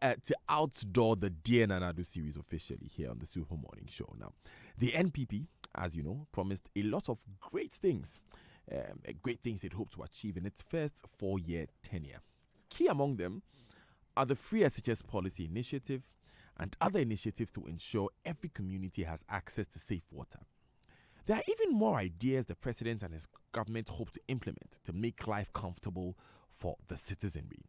to outdoor the Dear Nana Ado series officially here on the Super Morning Show. Now, the NPP, as you know, promised a lot of great things it hoped to achieve in its first 4-year tenure. Key among them are the Free SHS Policy Initiative and other initiatives to ensure every community has access to safe water. There are even more ideas the president and his government hope to implement to make life comfortable for the citizenry.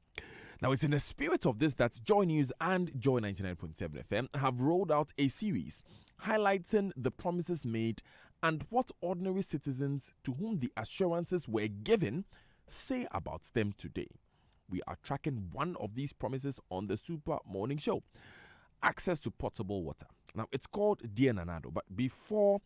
Now, it's in the spirit of this that Joy News and Joy 99.7 FM have rolled out a series highlighting the promises made and what ordinary citizens to whom the assurances were given say about them today. We are tracking one of these promises on the Super Morning Show: access to potable water. Now, it's called Dear Nana Ado, but before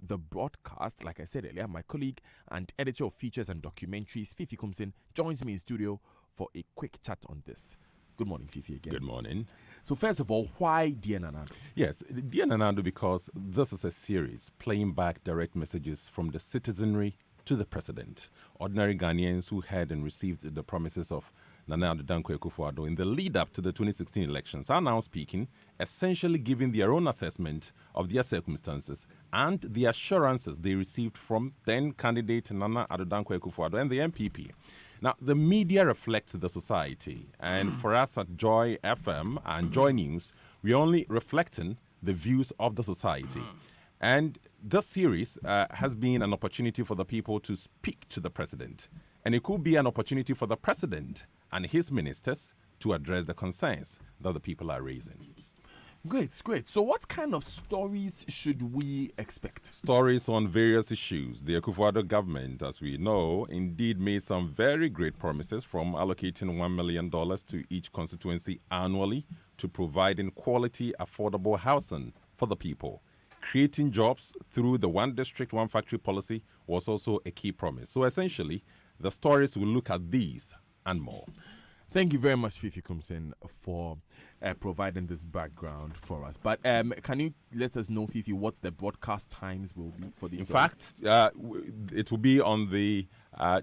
the broadcast, like I said earlier, my colleague and editor of features and documentaries, Fifi Kumsin, joins me in studio for a quick chat on this. Good morning, Fifi, again. Good morning. So first of all, why Dear Nana Ado? Yes, Dear Nana Ado because this is a series playing back direct messages from the citizenry to the president. Ordinary Ghanaians who had and received the promises of Nana Addo Dankwa Akufo-Addo in the lead-up to the 2016 elections are now speaking, essentially giving their own assessment of their circumstances and the assurances they received from then-candidate Nana Addo Dankwa Akufo-Addo and the NPP. Now, the media reflects the society, and for us at Joy FM and Joy News, we're only reflecting the views of the society. And this series has been an opportunity for the people to speak to the president, and it could be an opportunity for the president and his ministers to address the concerns that the people are raising. Great. So what kind of stories should we expect? Stories on various issues. The Akufo-Addo government, as we know, indeed made some very great promises, from allocating $1 million to each constituency annually to providing quality, affordable housing for the people. Creating jobs through the one district, one factory policy was also a key promise. So essentially, the stories will look at these and more. Thank you very much, Fifi Kumsin, for providing this background for us. But can you let us know, Fifi, what the broadcast times will be for these stories? In fact, it will be on the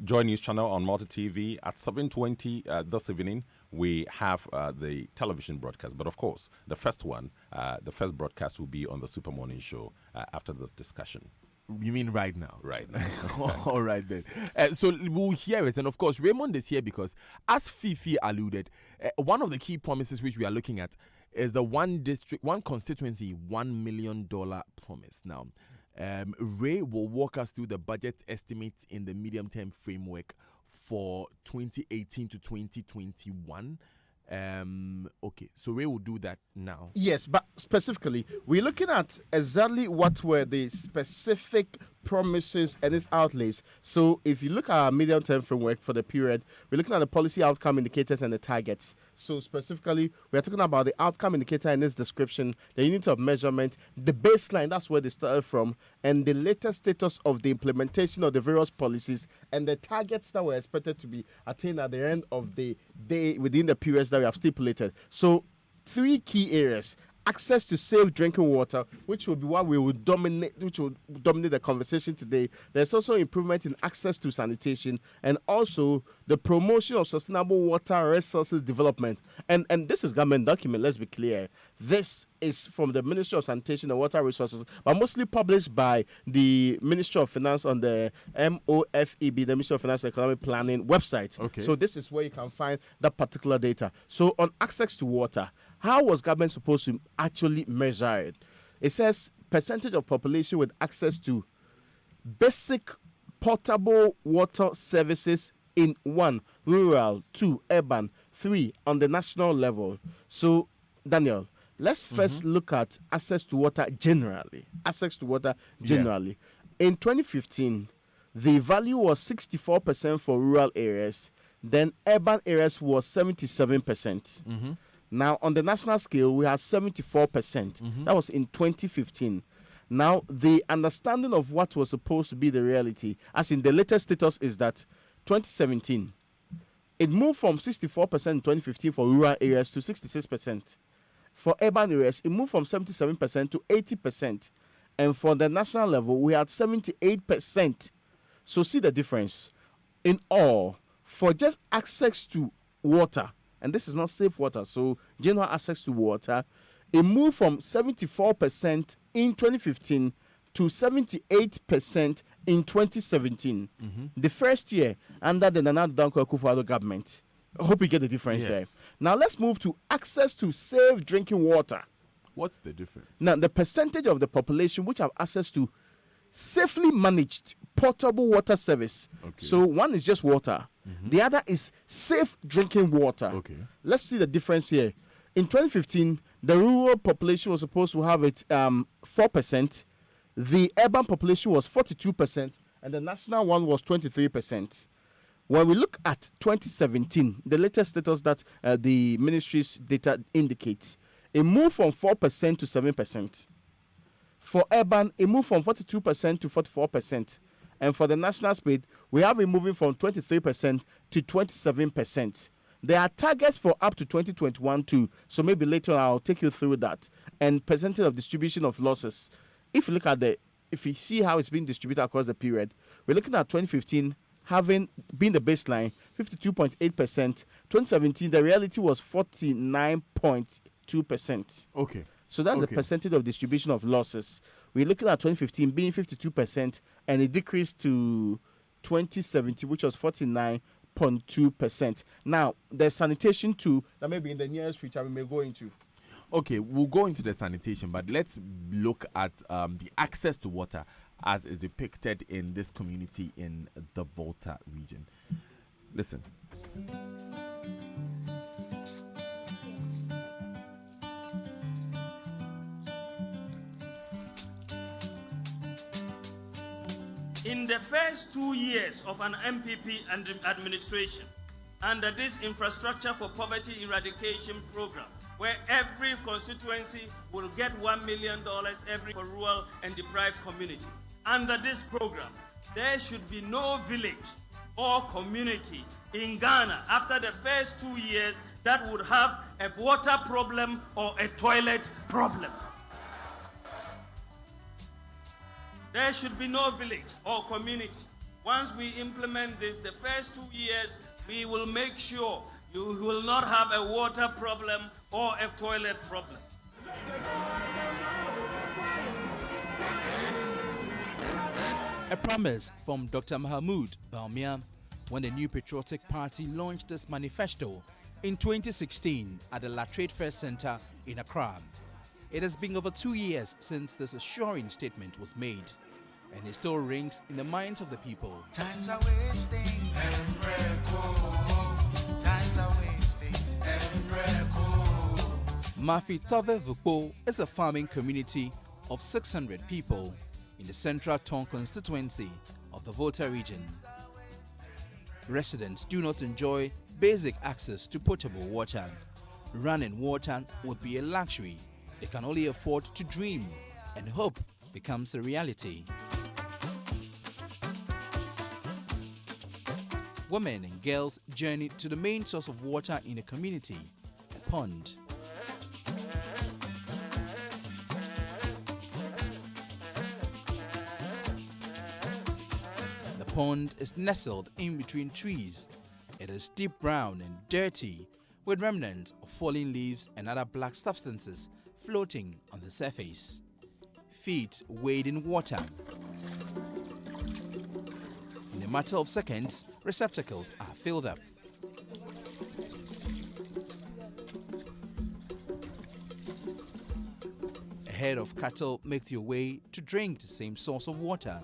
Joy News channel on Multi TV at 7:20 this evening. We have the television broadcast, but of course, the first broadcast will be on the Super Morning Show after this discussion. You mean right now? Right. All right then. So we'll hear it. And of course, Raymond is here because, as Fifi alluded, one of the key promises which we are looking at is the one district, one constituency, $1 million promise. Now, Ray will walk us through the budget estimates in the medium-term framework for 2018 to 2021. Okay, so Ray will do that now. Yes, but specifically, we're looking at exactly what were the specific promises and its outlays. So if you look at our medium-term framework for the period, we're looking at the policy outcome indicators and the targets. So specifically, we're talking about the outcome indicator and its description, the unit of measurement, the baseline, that's where they started from, and the latest status of the implementation of the various policies and the targets that were expected to be attained at the end of the day within the periods that we have stipulated. So 3 key areas: access to safe drinking water, which will be what we will dominate, the conversation today. There's also improvement in access to sanitation, and also the promotion of sustainable water resources development. And this is government document, let's be clear. This is from the Ministry of Sanitation and Water Resources, but mostly published by the Ministry of Finance on the MOFEB, the Ministry of Finance and Economic Planning website. Okay. So this is where you can find that particular data. So on access to water, how was government supposed to actually measure it? It says percentage of population with access to basic potable water services in 1, rural, 2, urban, 3, on the national level. So, Daniel, let's first look at access to water generally. In 2015, the value was 64% for rural areas. Then urban areas was 77%. Now, on the national scale, we had 74%. That was in 2015. Now, the understanding of what was supposed to be the reality, as in the latest status, is that 2017, it moved from 64% in 2015 for rural areas to 66%. For urban areas, it moved from 77% to 80%. And for the national level, we had 78%. So see the difference. In all, for just access to water, and this is not safe water, so general access to water, it moved from 74% in 2015 to 78% in 2017. The first year under the Nana Danko Akufo-Addo government. I hope you get the difference there. Now let's move to access to safe drinking water. What's the difference? Now, the percentage of the population which have access to safely managed potable water service. Okay. So one is just water. The other is safe drinking water. Okay. Let's see the difference here. In 2015, the rural population was supposed to have it 4%. The urban population was 42%, and the national one was 23%. When we look at 2017, the latest status that the ministry's data indicates, it moved from 4% to 7%. For urban, it moved from 42% to 44%. And for the national speed, we have it moving from 23% to 27%. There are targets for up to 2021 too, so maybe later on I'll take you through that. And percentage of distribution of losses. If you look at if you see how it's been distributed across the period, we're looking at 2015 having been the baseline, 52.8%. 2017, the reality was 49.2%. Okay. So that's the percentage of distribution of losses. We're looking at 2015 being 52%, and it decreased to 2017, which was 49.2%. Now, there's sanitation too, that maybe in the nearest future we may go into. Okay, we'll go into the sanitation, but let's look at the access to water as is depicted in this community in the Volta region. Listen. In the first 2 years of an MPP administration, under this Infrastructure for Poverty Eradication program, where every constituency will get $1 million every for rural and deprived communities. Under this program, there should be no village or community in Ghana after the first 2 years that would have a water problem or a toilet problem. There should be no village or community. Once we implement this, the first 2 years, we will make sure you will not have a water problem or a toilet problem. A promise from Dr. Mahmoud Bawumia when the New Patriotic Party launched this manifesto in 2016 at the La Trade Fair Center in Accra. It has been over 2 years since this assuring statement was made, and it still rings in the minds of the people. Times are wasting and record. Times are wasting and record. Mafi Tove Vukpo is a farming community of 600 people in the Central Tong constituency of the Volta region. Residents do not enjoy basic access to potable water. Running water would be a luxury they can only afford to dream, and hope becomes a reality. Women and girls journey to the main source of water in the community, a pond. The pond is nestled in between trees. It is deep brown and dirty, with remnants of fallen leaves and other black substances floating on the surface. Feet wade in water. In a matter of seconds, receptacles are filled up. A herd of cattle make their way to drink the same source of water.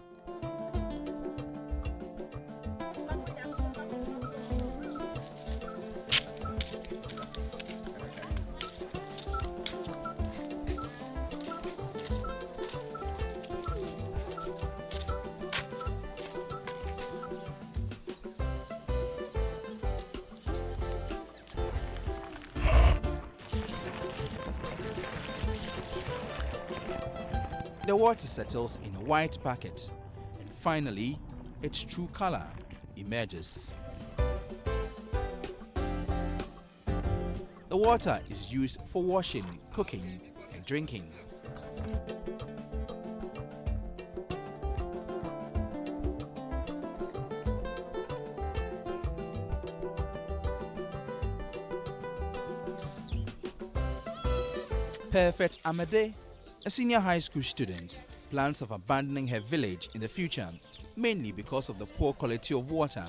The water settles in a white bucket, and finally, its true color emerges. The water is used for washing, cooking, and drinking. Perfect Amade, a senior high school student, plans of abandoning her village in the future, mainly because of the poor quality of water.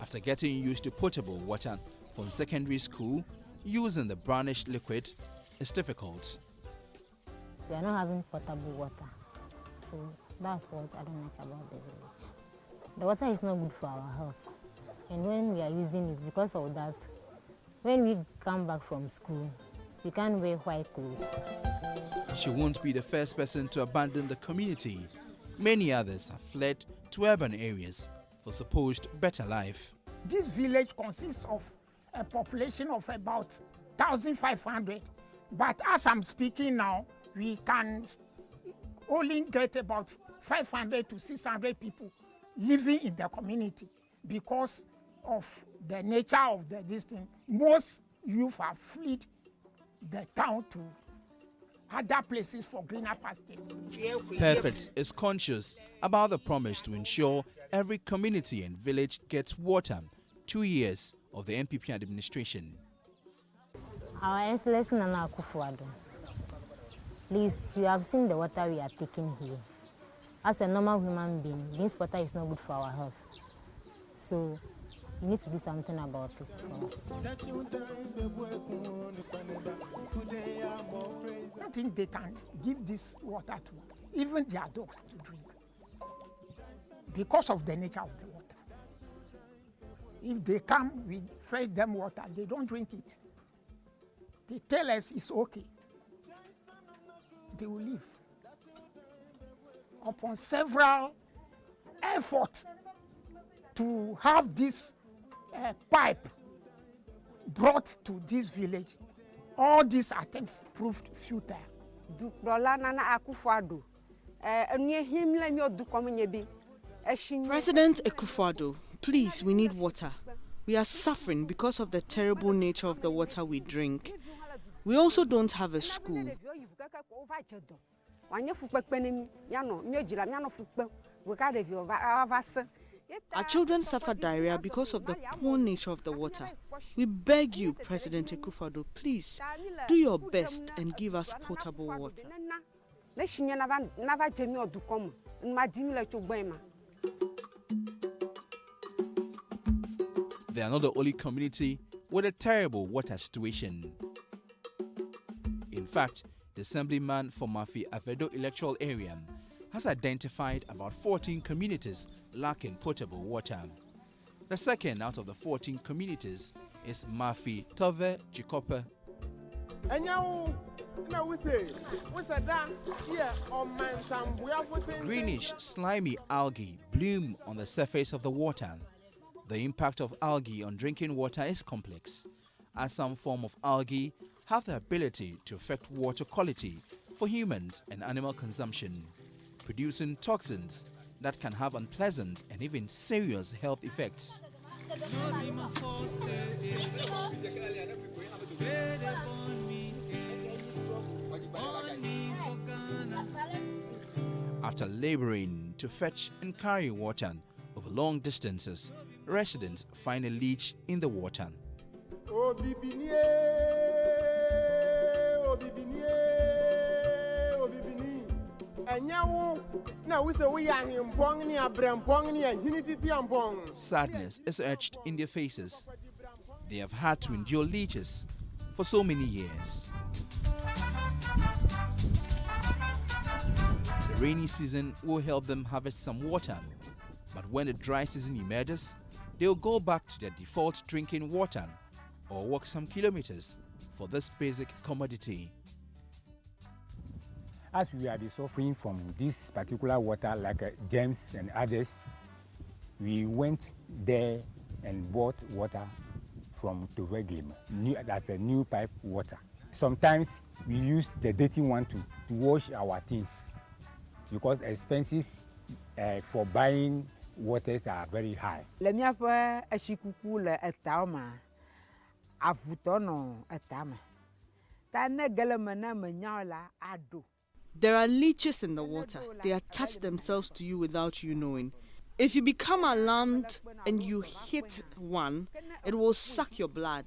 After getting used to potable water from secondary school, using the brownish liquid is difficult. We are not having potable water, so that's what I don't like about the village. The water is not good for our health, and when we are using it, because of that, when we come back from school, we can't wear white clothes. She won't be the first person to abandon the community. Many others have fled to urban areas for supposed better life. This village consists of a population of about 1,500, but as I'm speaking now, we can only get about 500 to 600 people living in the community because of the nature of this thing. Most youth have fled the town to other places for greener pastures. Perfect is conscious about the promise to ensure every community and village gets water 2 years of the NPP administration. Our Excellency Nana Akufo-Addo, please, you have seen the water we are taking here. As a normal human being, this water is not good for our health. So you need to do something about it for us. I think they can give this water to even their dogs to drink because of the nature of the water. If they come, we feed them water, they don't drink it. They tell us it's okay. They will leave. Upon several efforts to have this pipe brought to this village, all these attempts proved futile. President Akufo-Addo, please, we need water. We are suffering because of the terrible nature of the water we drink. We also don't have a school. Our children suffer diarrhea because of the poor nature of the water. We beg you, President Akufo-Addo, please do your best and give us potable water. They are not the only community with a terrible water situation. In fact, the Assemblyman for Mafi Avedo electoral area has identified about 14 communities lacking potable water. The second out of the 14 communities is Mafi Tove Chikope. Greenish, slimy algae bloom on the surface of the water. The impact of algae on drinking water is complex, as some form of algae have the ability to affect water quality for humans and animal consumption, producing toxins that can have unpleasant and even serious health effects. After laboring to fetch and carry water over long distances, residents find a leach in the water. Sadness is etched in their faces. They have had to endure leeches for so many years. The rainy season will help them harvest some water, but when the dry season emerges, they'll go back to their default drinking water or walk some kilometers for this basic commodity. As we are suffering from this particular water, like James and others, we went there and bought water from Toveglim. That's a new pipe water. Sometimes we use the dirty one to wash our things because expenses for buying waters are very high. There are leeches in the water. They attach themselves to you without you knowing. If you become alarmed and you hit one, it will suck your blood.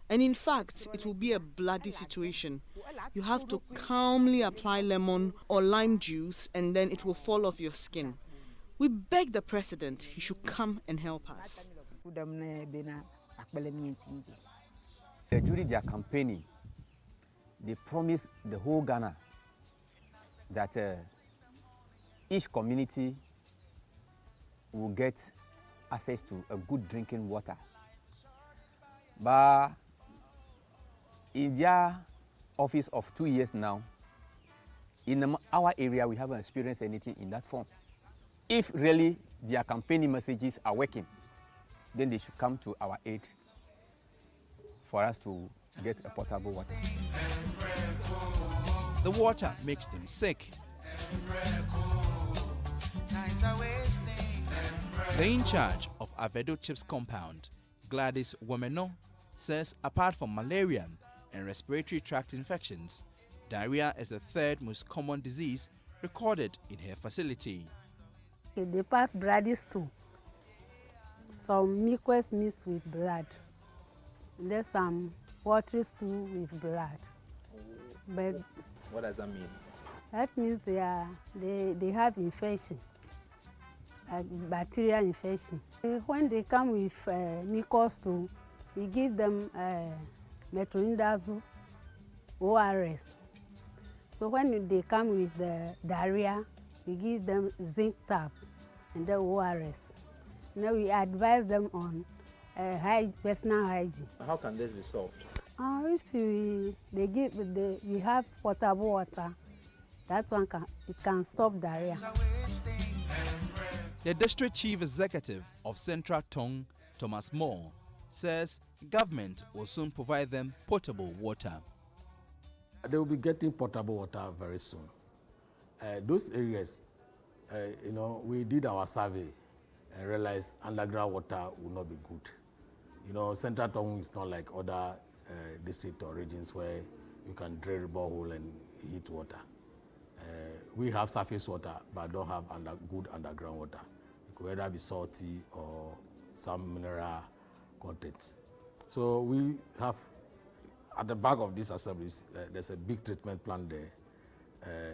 And in fact, it will be a bloody situation. You have to calmly apply lemon or lime juice and then it will fall off your skin. We beg the president he should come and help us. During their campaigning, they promised the whole Ghana that each community will get access to a good drinking water. But in their office of 2 years now, in our area, we haven't experienced anything in that form. If really their campaigning messages are working, then they should come to our aid for us to get a potable water. The water makes them sick. The in charge of Avedo Chips compound, Gladys Womeno, says apart from malaria and respiratory tract infections, diarrhea is the third most common disease recorded in her facility. They pass bloody stool. Some mucus mixed with blood. There's some watery stool with blood. But what does that mean? That means they have infection, like bacterial infection. When they come with mucus stool, we give them metronidazole, ORS. So when they come with the diarrhea, we give them zinc tab and the ORS. Now we advise them on personal hygiene. How can this be solved? If we have potable water, that one can stop diarrhea. The district chief executive of Central Tongue, Thomas Moore, says government will soon provide them potable water. They will be getting potable water very soon. Those areas, we did our survey and realized underground water will not be good. Central Tongue is not like other districts or regions where you can drill a borehole and heat water. We have surface water, but don't have good underground water. It could either be salty or some mineral content. So we have, at the back of these assemblies, there's a big treatment plant there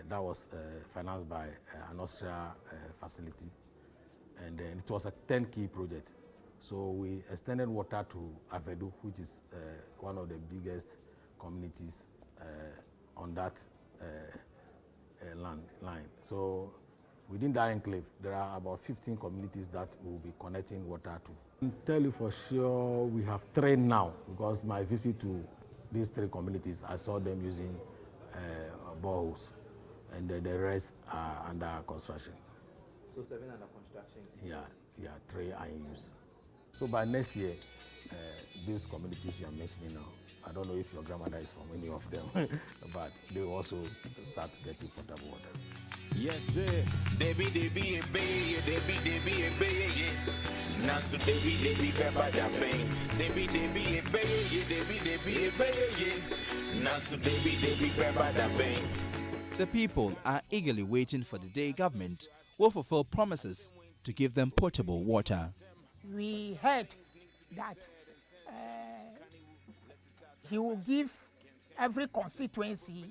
that was financed by an Austria facility. And then it was a 10-key project. So we extended water to Avedo, which is one of the biggest communities on that line. So within that enclave, there are about 15 communities that we'll be connecting water to. I can tell you for sure we have 3 now, because my visit to these 3 communities, I saw them using boreholes, and the rest are under construction. So 7 under construction? Yeah, 3 are in use. So by next year, these communities you are mentioning now, I don't know if your grandmother is from any of them, but they also start getting potable water. Yes, sir. Debbie, Debbie, yeah. Nasu Debbie, Baba da Bang. Debbie, yeah. Nasu Debbie, Baba da Bang. The people are eagerly waiting for the day government will fulfill promises to give them potable water. We heard that he will give every constituency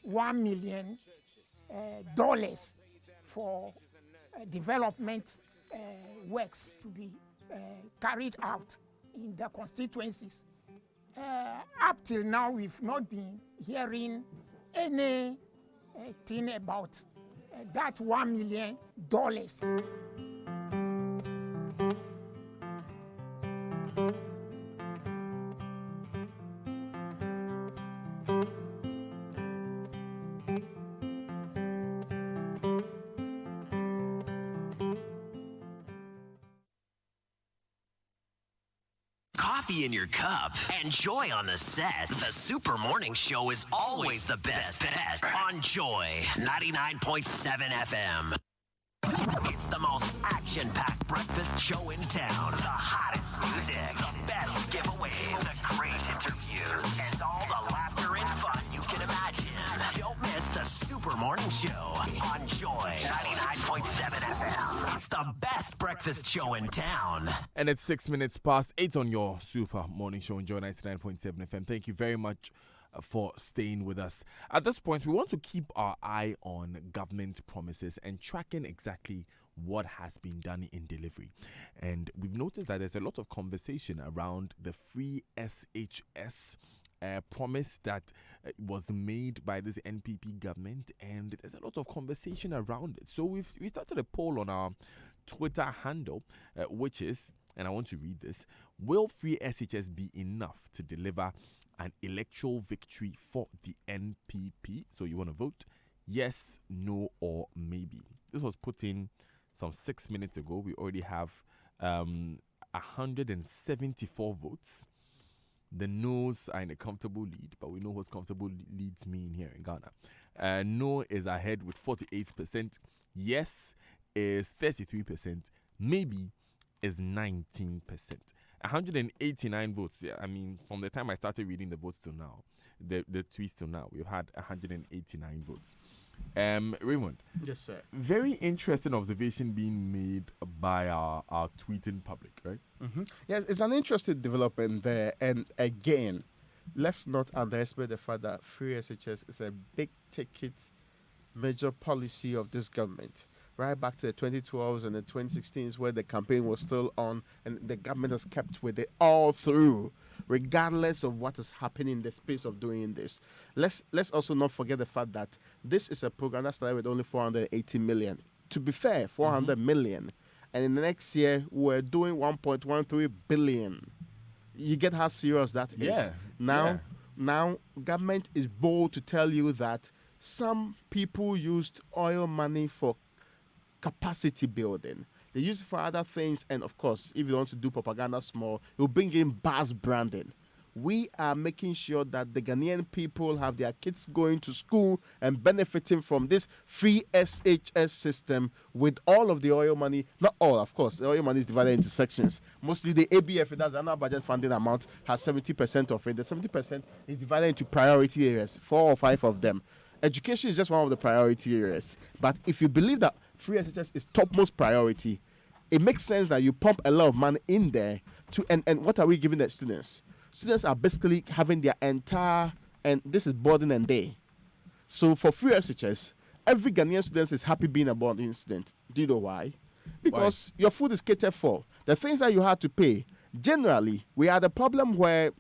$1 million for development works to be carried out in the constituencies. Up till now, we've not been hearing anything about that $1 million. In your cup and Joy on the set. The Super Morning Show is always the best bet on Joy 99.7 FM. It's the most action-packed breakfast show in town. The hottest music, the best giveaways, the great interviews, and all the laughter and fun you can imagine. Don't miss the Super Morning Show on Joy 99.7 FM. It's the best breakfast show in town. And it's 6 minutes past 8 on your Super Morning Show on Joy 99.7 FM. Thank you very much for staying with us. At this point, we want to keep our eye on government promises and tracking exactly what has been done in delivery. And we've noticed that there's a lot of conversation around the free SHS promise that was made by this NPP government, and there's a lot of conversation around it. So we started a poll on our Twitter handle, which is, and I want to read this: will free SHS be enough to deliver an electoral victory for the NPP? So you want to vote yes, no, or maybe. This was put in some 6 minutes ago. We already have 174 votes. The no's are in a comfortable lead, but we know what comfortable leads mean here in Ghana. No is ahead with 48%. Yes is 33%. Maybe is 19%. 189 votes. Yeah, I mean, from the time I started reading the votes till now, the tweets till now, we've had 189 votes. Raymond. Yes, sir. Very interesting observation being made by our tweeting public, right? Mm-hmm. Yes, it's an interesting development there. And again, let's not underestimate the fact that free SHS is a big ticket major policy of this government. Right back to the 2012s and the 2016s, where the campaign was still on, and the government has kept with it all through, regardless of what is happening in the space of doing this. Let's also not forget the fact that this is a program that started with only 480 million. To be fair, 400 million. And in the next year, we're doing 1.13 billion. You get how serious that is. Now, government is bold to tell you that some people used oil money for capacity building. They use it for other things, and of course, if you want to do propaganda small, you'll bring in buzz branding. We are making sure that the Ghanaian people have their kids going to school and benefiting from this free SHS system with all of the oil money. Not all, of course. The oil money is divided into sections. Mostly the ABF, that's the annual budget funding amount, has 70% of it. The 70% is divided into priority areas, 4 or 5 of them. Education is just one of the priority areas. But if you believe that free SHS is topmost priority, it makes sense that you pump a lot of money in there to and what are we giving the students? Students are basically having their entire, and this is boarding and day. So for free SHS, every Ghanaian student is happy being a boarding student. Do you know why? Because your food is catered for. The things that you had to pay, generally, we had a problem where,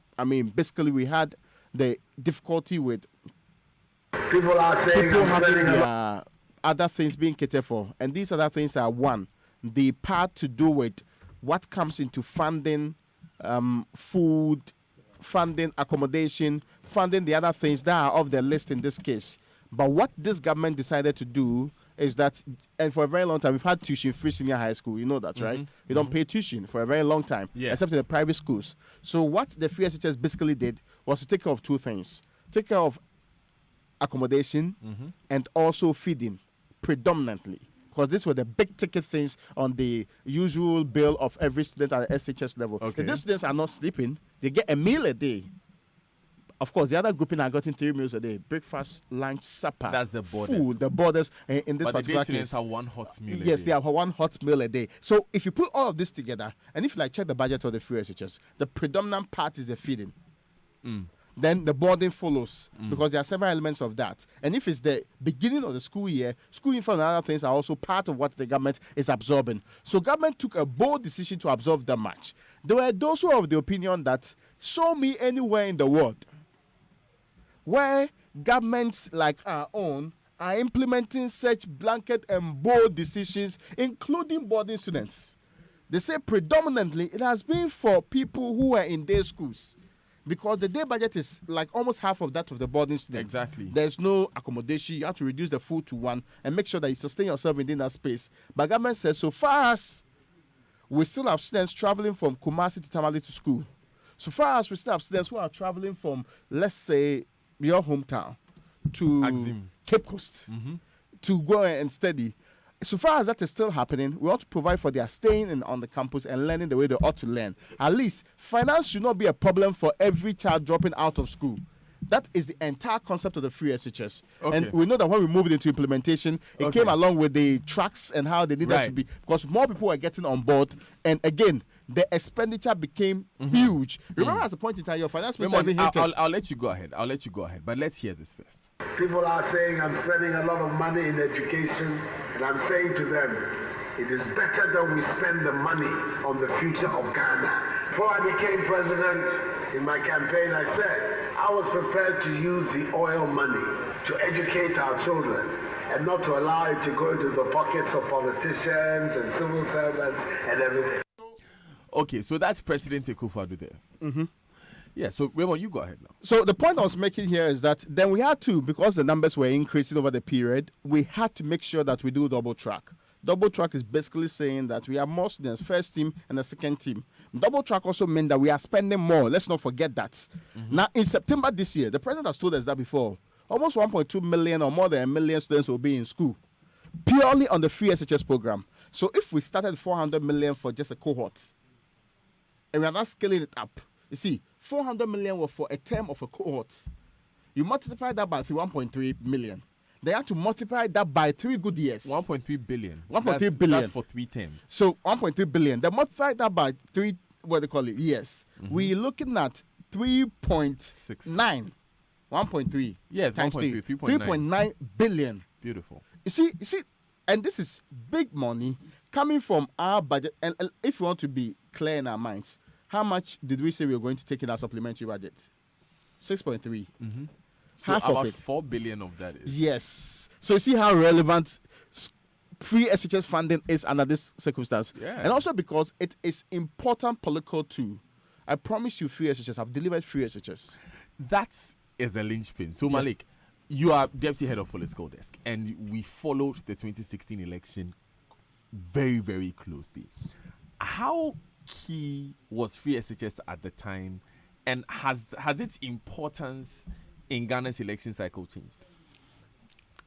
basically we had the difficulty with people having other things being catered for. And these other things are, one, the part to do with what comes into funding, food, funding accommodation, funding the other things that are off the list in this case. But what this government decided to do is that, and for a very long time, we've had tuition-free senior high school. You know that, right? You don't pay tuition for a very long time, except in the private schools. So what the free SHS basically did was to take care of two things. Take care of accommodation and also feeding, predominantly. Because these were the big ticket things on the usual bill of every student at the SHS level. Okay. These students are not sleeping. They get a meal a day. Of course, the other grouping are getting 3 meals a day. Breakfast, lunch, supper. That's the borders. Food, the borders in this but particular the day students case. have one hot meal a Yes, day. they have one hot meal a day. So if you put all of this together, and if you check the budget of the free SHS, the predominant part is the feeding. Then the boarding follows because there are several elements of that. And if it's the beginning of the school year, school uniform and other things are also part of what the government is absorbing. So government took a bold decision to absorb that much. There were those who are of the opinion that show me anywhere in the world where governments like our own are implementing such blanket and bold decisions, including boarding students. They say predominantly it has been for people who are in day schools. Because the day budget is like almost half of that of the boarding students. Exactly. There's no accommodation. You have to reduce the food to 1 and make sure that you sustain yourself within that space. But government says so far as we still have students traveling from Kumasi to Tamale to school, so far as we still have students who are traveling from, let's say, your hometown to Axim. Cape Coast to go and study, so far as that is still happening, we ought to provide for their staying on the campus and learning the way they ought to learn. At least, finance should not be a problem for every child dropping out of school. That is the entire concept of the free SHS. Okay. And we know that when we moved into implementation, it came along with the tracks and how they needed to be, because more people were getting on board. And again, the expenditure became huge. Remember at the point in time, your finance minister I'll let you go ahead. But let's hear this first. People are saying I'm spending a lot of money in education, and I'm saying to them, it is better that we spend the money on the future of Ghana. Before I became president, in my campaign, I said I was prepared to use the oil money to educate our children and not to allow it to go into the pockets of politicians and civil servants and everything. Okay, so that's President Akufo-Addo there. Mm-hmm. Yeah, so Raymond, you go ahead now. So the point I was making here is that then we had to, because the numbers were increasing over the period, we had to make sure that we do double track. Double track is basically saying that we have more students, first team and the second team. Double track also meant that we are spending more. Let's not forget that. Mm-hmm. Now, in September this year, the president has told us that before, almost 1.2 million or more than a million students will be in school, purely on the free SHS program. So if we started 400 million for just a cohort, and we are not scaling it up, you see, 400 million was for a term of a cohort. You multiply that by 1.3 million. They had to multiply that by 3 good years. 1.3 billion. 1.3 billion. That's for 3 terms. So 1.3 billion. They multiply that by 3, what they call it, years. Mm-hmm. We're looking at 3.9. 1.3. Yeah, times 1.3, 3.9 billion. Beautiful. You see, and this is big money coming from our budget. And if we want to be clear in our minds, how much did we say we were going to take in our supplementary budget? 6.3. Mm-hmm. So half about of it. 4 billion of that is. Yes. So you see how relevant free SHS funding is under this circumstance. Yeah. And also because it is important political too. I promise you free SHS. I've delivered free SHS. That is the linchpin. So Malik, you are deputy head of political desk, and we followed the 2016 election very, very closely. How key was free SHS at the time, and has its importance in Ghana's election cycle changed?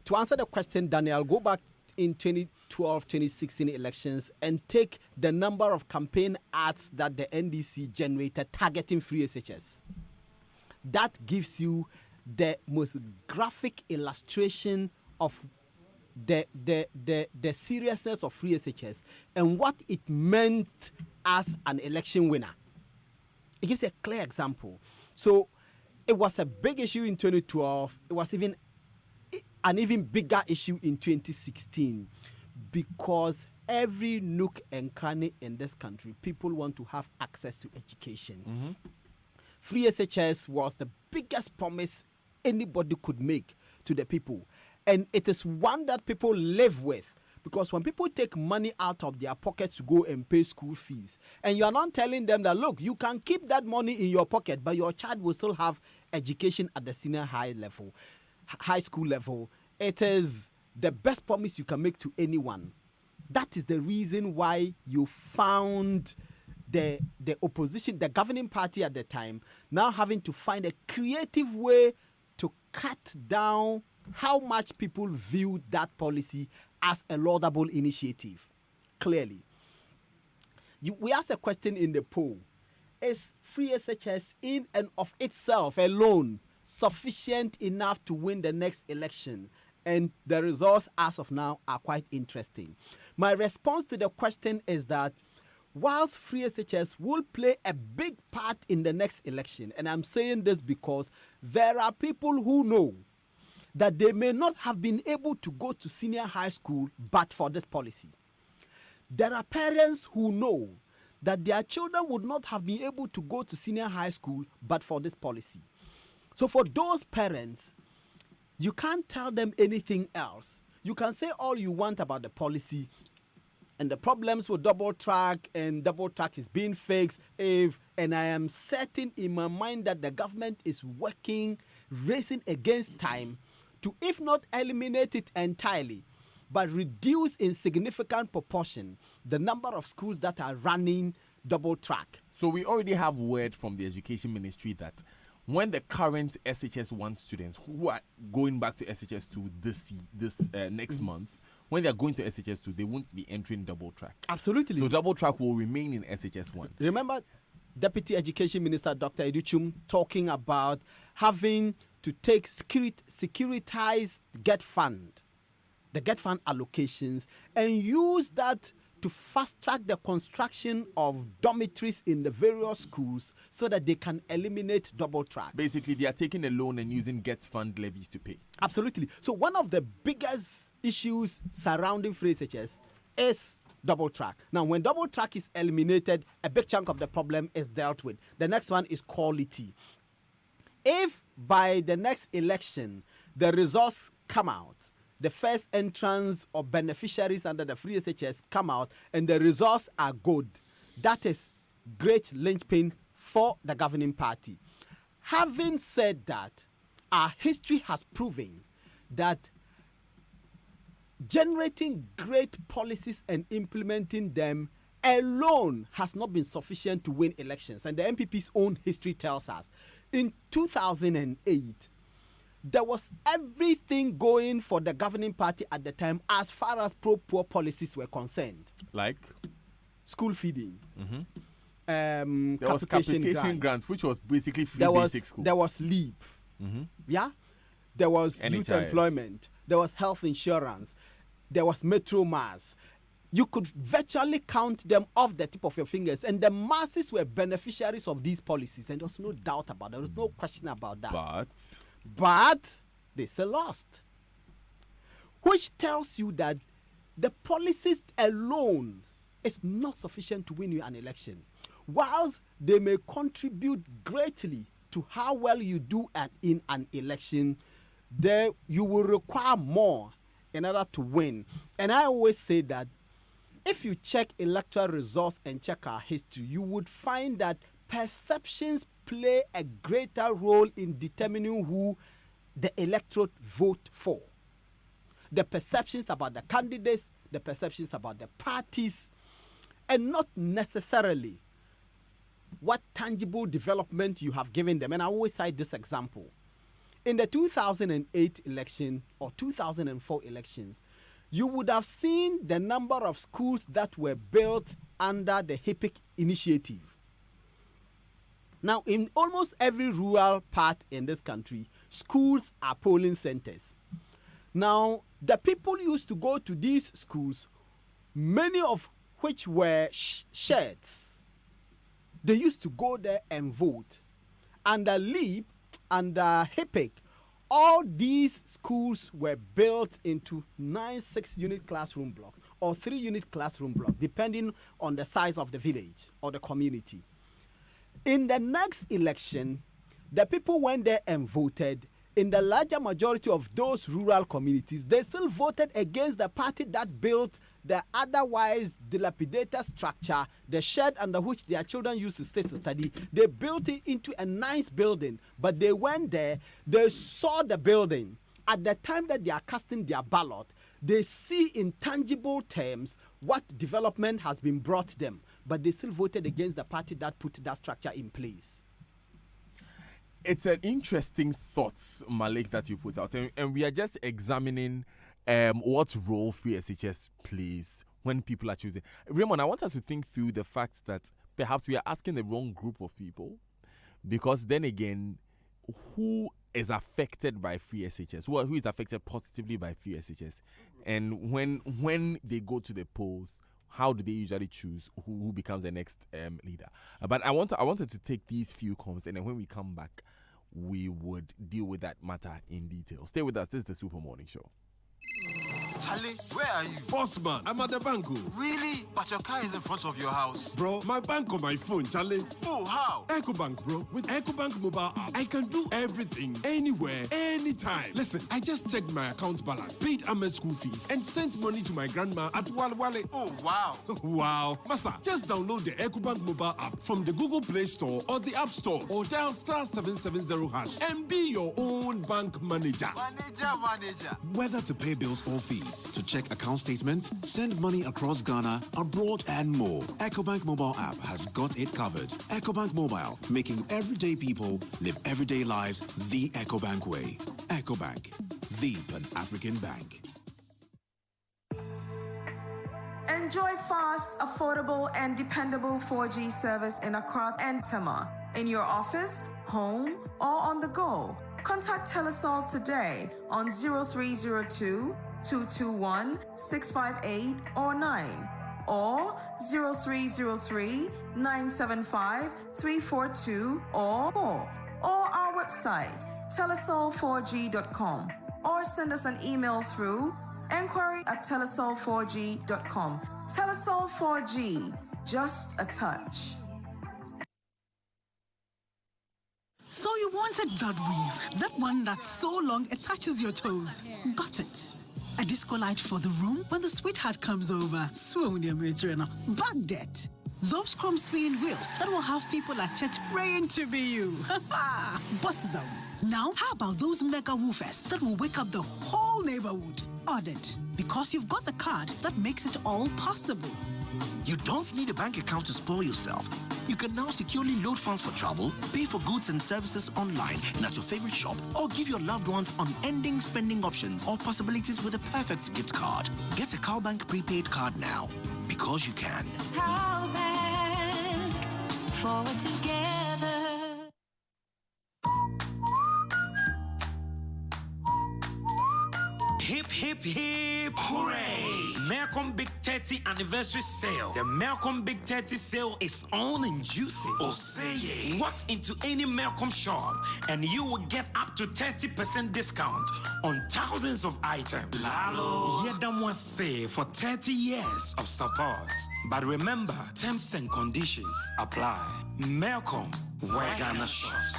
To answer the question, Daniel, go back in 2012-2016 elections and take the number of campaign ads that the NDC generated targeting free SHS. That gives you the most graphic illustration of the seriousness of free SHS and what it meant as an election winner. It gives a clear example. So it was a big issue in 2012. It was even an even bigger issue in 2016 because every nook and cranny in this country, people want to have access to education. Mm-hmm. Free SHS was the biggest promise anybody could make to the people. And it is one that people live with. Because when people take money out of their pockets to go and pay school fees, and you are not telling them that, look, you can keep that money in your pocket, but your child will still have education at the senior high school level, it is the best promise you can make to anyone. That is the reason why you found the opposition, the governing party at the time, now having to find a creative way to cut down how much people viewed that policy as a laudable initiative. Clearly. We asked a question in the poll. Is free SHS in and of itself alone sufficient enough to win the next election? And the results as of now are quite interesting. My response to the question is that whilst free SHS will play a big part in the next election, and I'm saying this because there are people who know that they may not have been able to go to senior high school but for this policy. There are parents who know that their children would not have been able to go to senior high school but for this policy. So for those parents, you can't tell them anything else. You can say all you want about the policy and the problems with double track, and double track is being fixed. And I am certain in my mind that the government is working, racing against time to, if not eliminate it entirely, but reduce in significant proportion the number of schools that are running double track. So we already have word from the Education Ministry that when the current SHS1 students who are going back to SHS2 this next month, when they are going to SHS2, they won't be entering double track. Absolutely. So double track will remain in SHS1. Remember Deputy Education Minister Dr. Educhum talking about having to take securitized GET fund, the GET fund allocations, and use that to fast-track the construction of dormitories in the various schools so that they can eliminate double track. Basically, they are taking a loan and using GET fund levies to pay. Absolutely. So one of the biggest issues surrounding free SHS is double track. Now, when double track is eliminated, a big chunk of the problem is dealt with. The next one is quality. If by the next election, the results come out, the first entrants or beneficiaries under the free SHS come out and the results are good, that is great linchpin for the governing party. Having said that, our history has proven that generating great policies and implementing them alone has not been sufficient to win elections. And the MPP's own history tells us. In 2008, there was everything going for the governing party at the time as far as pro-poor policies were concerned. Like? School feeding. There was capitation grants, which was basically free basic schools. There was LEAP. Yeah? There was youth employment. There was health insurance. There was Metro Mass. You could virtually count them off the tip of your fingers. And the masses were beneficiaries of these policies. And there was no doubt about it. There was no question about that. But they still lost. Which tells you that the policies alone is not sufficient to win you an election. Whilst they may contribute greatly to how well you do in an election, there you will require more in order to win. And I always say that if you check electoral results and check our history, you would find that perceptions play a greater role in determining who the electorate vote for. The perceptions about the candidates, the perceptions about the parties, and not necessarily what tangible development you have given them. And I always cite this example. In the 2008 election or 2004 elections, you would have seen the number of schools that were built under the HIPIC initiative. Now, in almost every rural part in this country, schools are polling centers. Now, the people used to go to these schools, many of which were sheds. They used to go there and vote. Under LEAP, under HIPIC, all these schools were built into 9 6-unit classroom blocks or 3-unit classroom blocks, depending on the size of the village or the community. In the next election, the people went there and voted. In the larger majority of those rural communities, they still voted against the party that built the otherwise dilapidated structure, the shed under which their children used to stay to study. They built it into a nice building, but they went there, they saw the building. At the time that they are casting their ballot, they see in tangible terms what development has been brought them, but they still voted against the party that put that structure in place. It's an interesting thoughts, Malik, that you put out. And we are just examining what role free SHS plays when people are choosing. Raymond, I want us to think through the fact that perhaps we are asking the wrong group of people, because then again, who is affected by free SHS? Who is affected positively by free SHS? And when they go to the polls, how do they usually choose who becomes the next leader? But I wanted to take these few comments, and then when we come back, we would deal with that matter in detail. Stay with us. This is the Super Morning Show. Charlie, where are you? Boss man, I'm at the bank. Really? But your car is in front of your house. Bro, my bank on my phone, Charlie. Oh, how? EcoBank, bro. With EcoBank mobile app, I can do everything, anywhere, anytime. Listen, I just checked my account balance, paid Ahmed's school fees, and sent money to my grandma at Walwale. Oh, wow. Wow. Masa, just download the EcoBank mobile app from the Google Play Store or the App Store, or dial *770# and be your own bank manager. Manager. Whether to pay bills or fees, to check account statements, send money across Ghana, abroad, and more, EcoBank mobile app has got it covered. EcoBank Mobile, making everyday people live everyday lives the EcoBank way. EcoBank, the Pan-African bank. Enjoy fast, affordable, and dependable 4G service in Accra and Tema, in your office, home, or on the go. Contact Telesol today on 0302 221 658 or 9 or 0303 975 342 or more, or our website telesol4g.com, or send us an email through enquiry@telesol4g.com. Telesol 4G, just a touch. So you wanted that weave, that one that's so long it touches your toes. Got it. A disco light for the room when the sweetheart comes over. Swoon your matron. Bagged it. Those chrome spinning wheels that will have people at church praying to be you. But them. Now, how about those mega woofers that will wake up the whole neighborhood? Ordered. Because you've got the card that makes it all possible. You don't need a bank account to spoil yourself. You can now securely load funds for travel, pay for goods and services online and at your favorite shop, or give your loved ones unending spending options or possibilities with a perfect gift card. Get a Cowbank prepaid card now, because you can. Cowbank, forward together. Hip, hip, hip, hooray! Melcom Big 30 Anniversary Sale. The Melcom Big 30 sale is on and juicy. Oh, say yeah. Walk into any Melcom shop and you will get up to 30% discount on thousands of items. Lalo. Hear them once say for 30 years of support. But remember, terms and conditions apply. Melcom, where Ghana shops.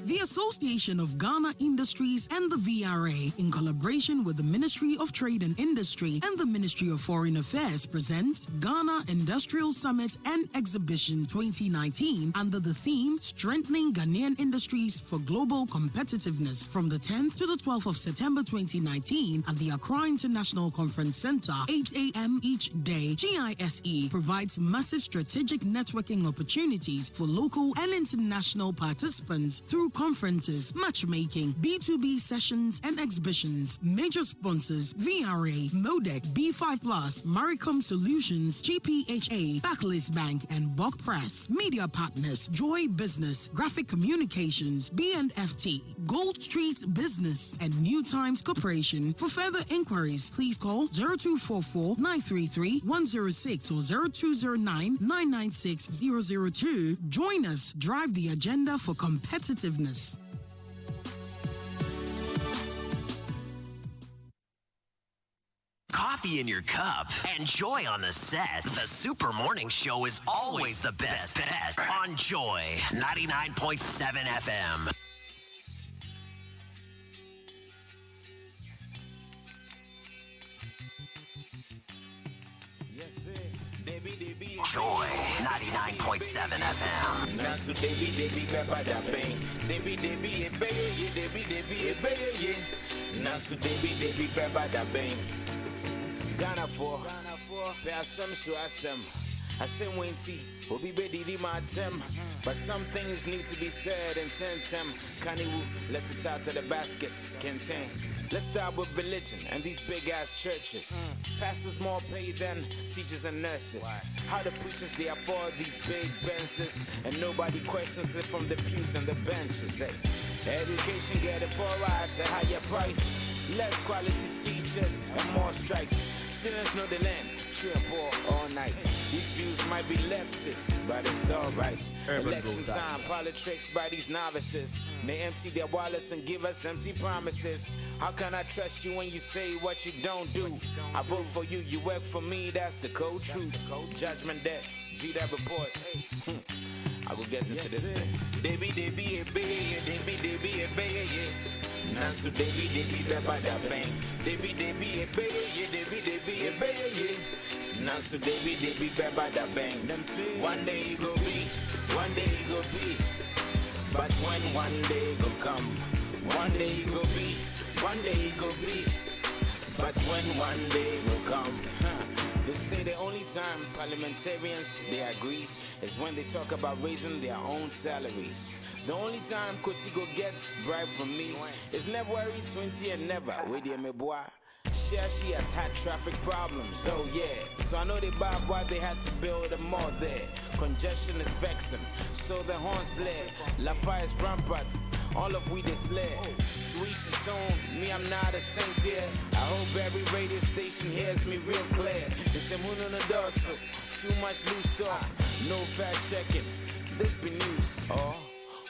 The Association of Ghana Industries and the VRA, in collaboration with the Ministry of Trade and Industry and the Ministry of Foreign Affairs, presents Ghana Industrial Summit and Exhibition 2019 under the theme Strengthening Ghanaian Industries for Global Competitiveness from the 10th to the 12th of September 2019 at the Accra International Conference Center, 8 a.m. each day. GISE provides massive strategic networking opportunities for local and international participants through conferences, matchmaking, B2B sessions, and exhibitions. Major sponsors: VRA, Modec, B5 Plus, Maricom Solutions, GPHA, Barclays Bank, and Bok Press. Media partners: Joy Business, Graphic Communications, B&FT, Gold Street Business, and New Times Corporation. For further inquiries, please call 0244-933-106 or 0209-996-002. Join us, drive the agenda for competitiveness. Coffee in your cup and Joy on the set. The Super Morning Show is always the best bet on Joy 99.7 FM. Joy 99.7 FM. Nasu Debbie Peppa da Bang. Debbie Nasu Debbie Peppa da Bang. Ghana for Passam Suasem. I say Winty, will be ready my tem. But some things need to be said and tem. Kaniwu, let's start to the basket. Contain. Let's start with religion and these big ass churches. Pastors more pay than teachers and nurses. How the preachers they afford these big benches, and nobody questions it from the pews and the benches. Hey. Education getting poorer at a higher price. Less quality teachers and more strikes. Students know the land, true and poor all night. These views might be leftist, but it's alright. Election time, politics by these novices. They empty their wallets and give us empty promises. How can I trust you when you say what you don't do? I vote for you, you work for me, that's the cold truth. Judgment debts, G that reports. I will get into this thing. Debbie, Nasu Debbie Peppa da Bang. Debbie, Nasu Debbie Peppa da Bang. One day you go be, one day you go be. But when one day go come, one day you go be, one day you go be. But when one day will come, they say the only time parliamentarians they agree is when they talk about raising their own salaries. The only time Kotigo gets bribe from me is February 20 and never. With me boy, She has had traffic problems, oh yeah. So I know they bob why they had to build a mall there. Congestion is vexing, so the horns blare. La fire is rampant, all of we this lair. To each his own, me I'm not a saint here. I hope every radio station hears me real clear. It's a moon on the door, so too much loose talk, no fact checking. This be news, oh.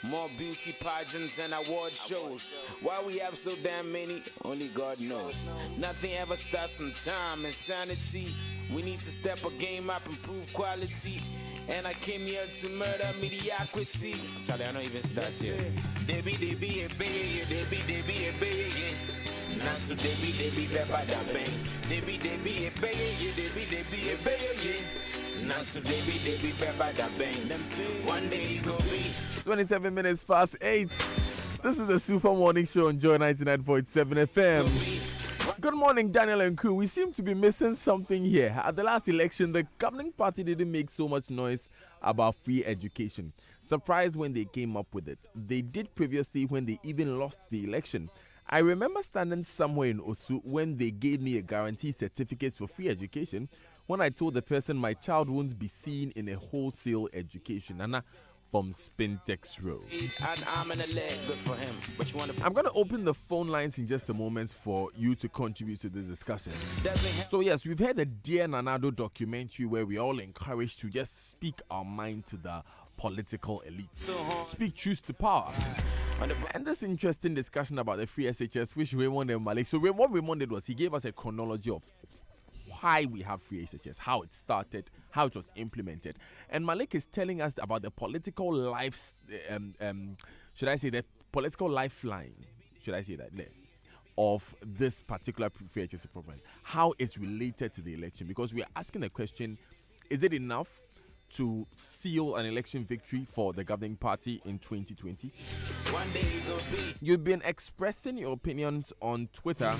More beauty pageants and award shows. Why we have so damn many, only God knows. Nothing ever starts on time, insanity. We need to step a game up, improve quality. And I came here to murder mediocrity. Sorry, I don't even start here. They be a bay, they be a bay. Nasu they be pepper da bang. They be a bay, they be a bay. Nasu they be pepper da bang. One day you go be 27 minutes past 8. This is the Super Morning Show on Joy 99.7 FM. Good morning, Daniel and crew. We seem to be missing something here. At the last election, the governing party didn't make so much noise about free education. Surprised when they came up with it. They did previously when they even lost the election. I remember standing somewhere in Osu when they gave me a guarantee certificate for free education when I told the person my child won't be seen in a wholesale education. And from Spintex Road. an arm and a leg, good for him. But you want to I'm going to open the phone lines in just a moment for you to contribute to this discussion. So yes, we've heard the Dear Nanado documentary where we all encouraged to just speak our mind to the political elite. Speak truth to power. And this interesting discussion about the free SHS, which Raymond and Malik. So what Raymond did was he gave us a chronology of why we have free SHS, how it started, how it was implemented. And Malik is telling us about the political lives, should I say the political lifeline, should I say that, of this particular free SHS program, how it's related to the election. Because we are asking the question, is it enough to seal an election victory for the governing party in 2020? You've been expressing your opinions on Twitter.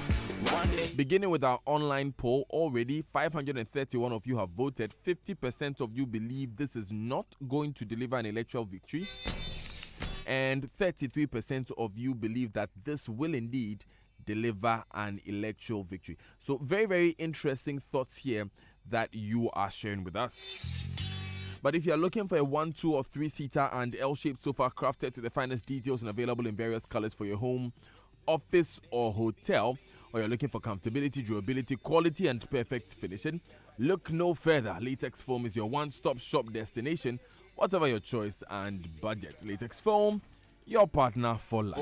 Beginning with our online poll, already 531 of you have voted. 50% of you believe this is not going to deliver an electoral victory, and 33% of you believe that this will indeed deliver an electoral victory. So very, very interesting thoughts here that you are sharing with us. But if you're looking for a 1, 2, or 3-seater and L-shaped sofa crafted to the finest details and available in various colors for your home, office, or hotel, or you're looking for comfortability, durability, quality, and perfect finishing, look no further. Latex Foam is your one-stop shop destination, whatever your choice and budget. Latex Foam, your partner for life.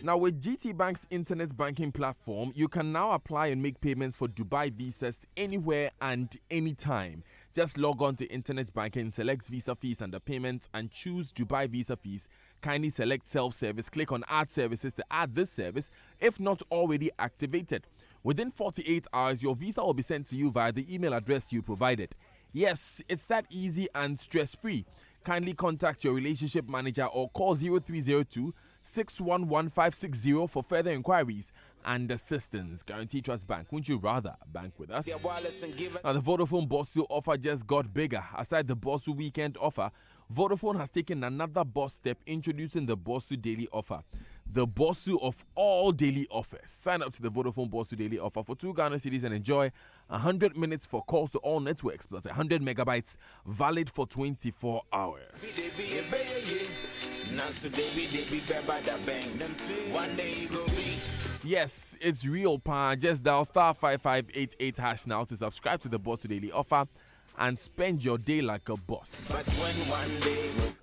Now, with GT Bank's internet banking platform, you can now apply and make payments for Dubai visas anywhere and anytime. Just log on to internet banking, select visa fees under payments, and choose Dubai visa fees. Kindly select self-service, click on add services to add this service if not already activated. Within 48 hours, your visa will be sent to you via the email address you provided. Yes, it's that easy and stress-free. Kindly contact your relationship manager or call 0302 611560 for further inquiries and assistance. Guarantee Trust Bank. Wouldn't you rather bank with us? Now, the Vodafone Bosu offer just got bigger. Aside the Bosu weekend offer, Vodafone has taken another boss step, introducing the Bosu daily offer. The Bosu of all daily offers. Sign up to the Vodafone Bosu daily offer for 2 Ghana cedis and enjoy 100 minutes for calls to all networks plus 100 megabytes valid for 24 hours. Yes, it's real, pa. Just dial *5588 hash now to subscribe to the Bosu daily offer and spend your day like a boss.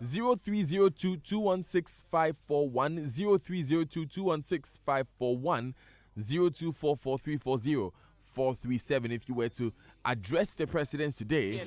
0302 216 541 0302 216 541 0244 340 437. If you were to address the president today,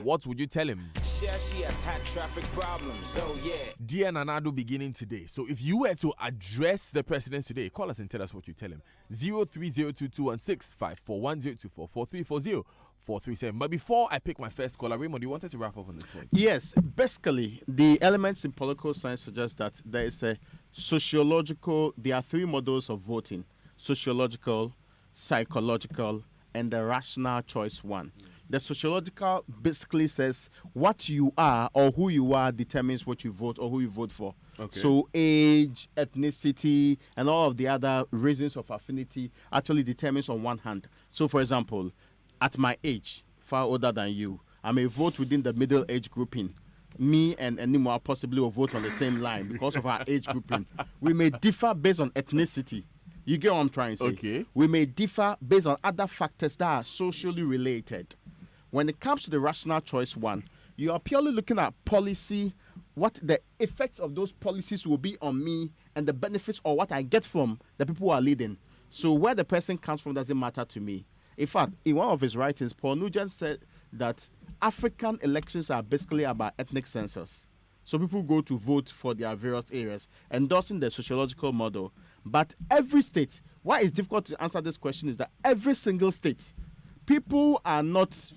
what would you tell him? She has had traffic problems, oh yeah. Dear Nanado beginning today. So if you were to address the president today, call us and tell us what you tell him. 0302 216 541 0244 340 437. But before I pick my first caller, Raymond, you wanted to wrap up on this point? Yes, basically, the elements in political science suggest that there is a sociological, there are 3 models of voting: sociological, psychological, and the rational choice one. The sociological basically says what you are or who you are determines what you vote or who you vote for. Okay. So age, ethnicity, and all of the other reasons of affinity actually determines on one hand. So, for example, at my age, far older than you, I may vote within the middle age grouping. Me and Enimo possibly will vote on the same line because of our age grouping. We may differ based on ethnicity. You get what I'm trying to say? Okay. We may differ based on other factors that are socially related. When it comes to the rational choice one, you are purely looking at policy, what the effects of those policies will be on me, and the benefits or what I get from the people who are leading. So where the person comes from doesn't matter to me. In fact, in one of his writings, Paul Nugent said that African elections are basically about ethnic census. So people go to vote for their various areas, endorsing the sociological model. But every state, why it's difficult to answer this question is that every single state, people are not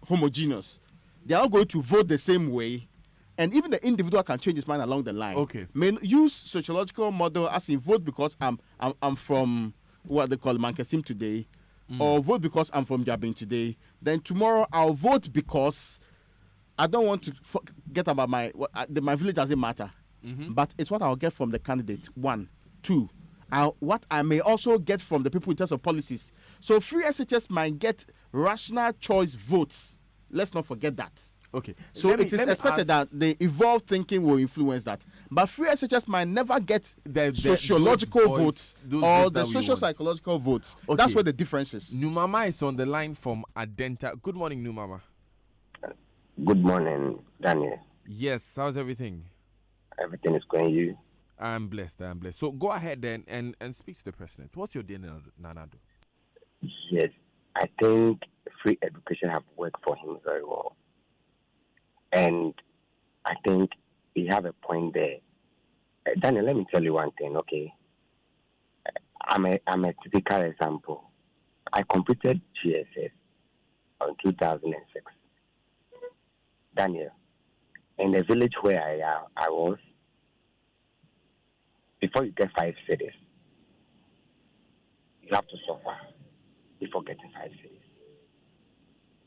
homogeneous. They are all going to vote the same way, and even the individual can change his mind along the line. Okay. May use sociological model as in vote because I'm from what they call Mankasim today, or vote because I'm from Jabin today. Then tomorrow I'll vote because I don't want to forget about my village doesn't matter, but it's what I'll get from the candidate. 1, 2. What I may also get from the people in terms of policies. So free SHS might get rational choice votes. Let's not forget that. Okay. So it is expected that the evolved thinking will influence that. But free SHS might never get the sociological votes or the social psychological votes. Okay. That's where the difference is. Numama is on the line from Adenta. Good morning, Numama. Good morning, Daniel. Yes, how's everything? Everything is going you. I'm blessed. So go ahead then and speak to the president. What's your deal, Nanado? Yes, I think free education have worked for him very well. And I think we have a point there. Daniel, let me tell you one thing, okay? I'm a typical example. I completed GSS in 2006. Daniel, in the village where I was, before you get 5 cities, you have to suffer before getting 5 cities.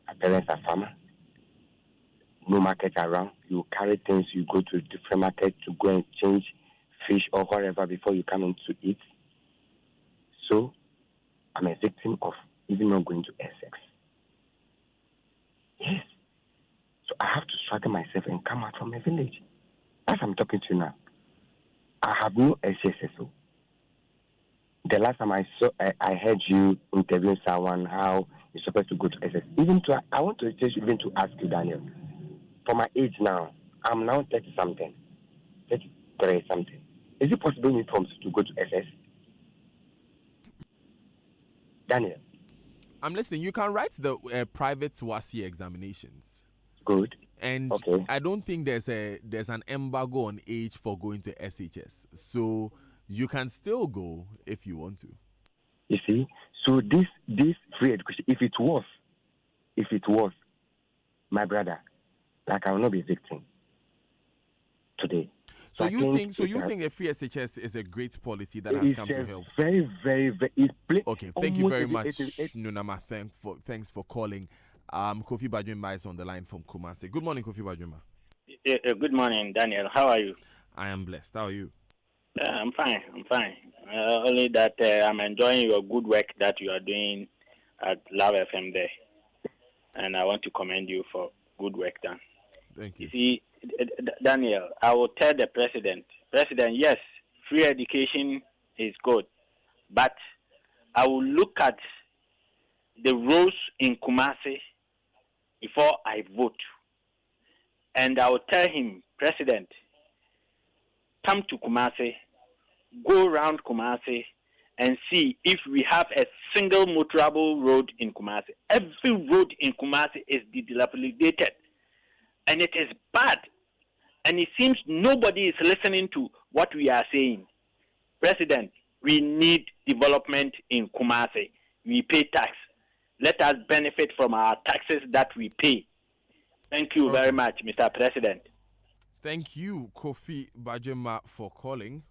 My parents are farmers. No market around. You carry things, you go to a different market to go and change fish or whatever before you come in to eat. So, I'm a victim of even not going to Essex. Yes. So I have to struggle myself and come out from a village. As I'm talking to you now, I have no SSSO. The last time I heard you interviewing someone how you're supposed to go to SS. I want to ask you, Daniel. For my age now, I'm now 30 something, 33 something. Is it possible to go to SS? Daniel. I'm listening. You can write the private WASI examinations. Good. And okay. I don't think there's an embargo on age for going to SHS. So you can still go if you want to. You see, so this free education, if it was, my brother, like I will not be a victim today. So you think a free SHS is a great policy that has come to help? Very, very, very. Okay, thank you very much, Nunama. Thanks for calling. Kofi Bajumba is on the line from Kumasi. Good morning, Kofi Bajumba. Good morning, Daniel. How are you? I am blessed. How are you? I'm fine. Only that I'm enjoying your good work that you are doing at Love FM there. And I want to commend you for good work done. Thank you. You see, Daniel, I will tell the President, yes, free education is good. But I will look at the roads in Kumasi before I vote. And I will tell him, President, come to Kumasi, go around Kumasi, and see if we have a single motorable road in Kumasi. Every road in Kumasi is dilapidated, and it is bad. And it seems nobody is listening to what we are saying. President, we need development in Kumasi. We pay tax. Let us benefit from our taxes that we pay. Thank you very much, Mr. President. Thank you, Kofi Bajema, for calling.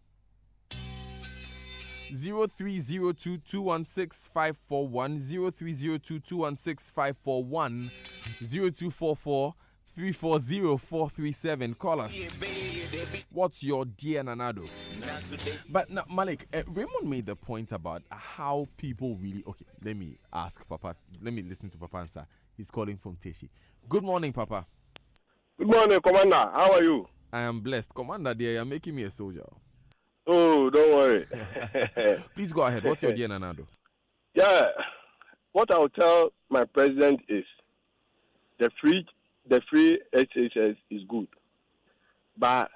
0302 216 541, 0302 216 541, 0244 340 437. Call us. What's your dear Nanado? But now, Malik, Raymond made the point about how people really. Okay, let me ask Papa. Let me listen to Papa answer. He's calling from Teshi. Good morning, Papa. Good morning, Commander. How are you? I am blessed. Commander, dear, you're making me a soldier. Oh, don't worry. Please go ahead. What's your dear Nanado? Yeah, what I'll tell my president is the free SHS is good, but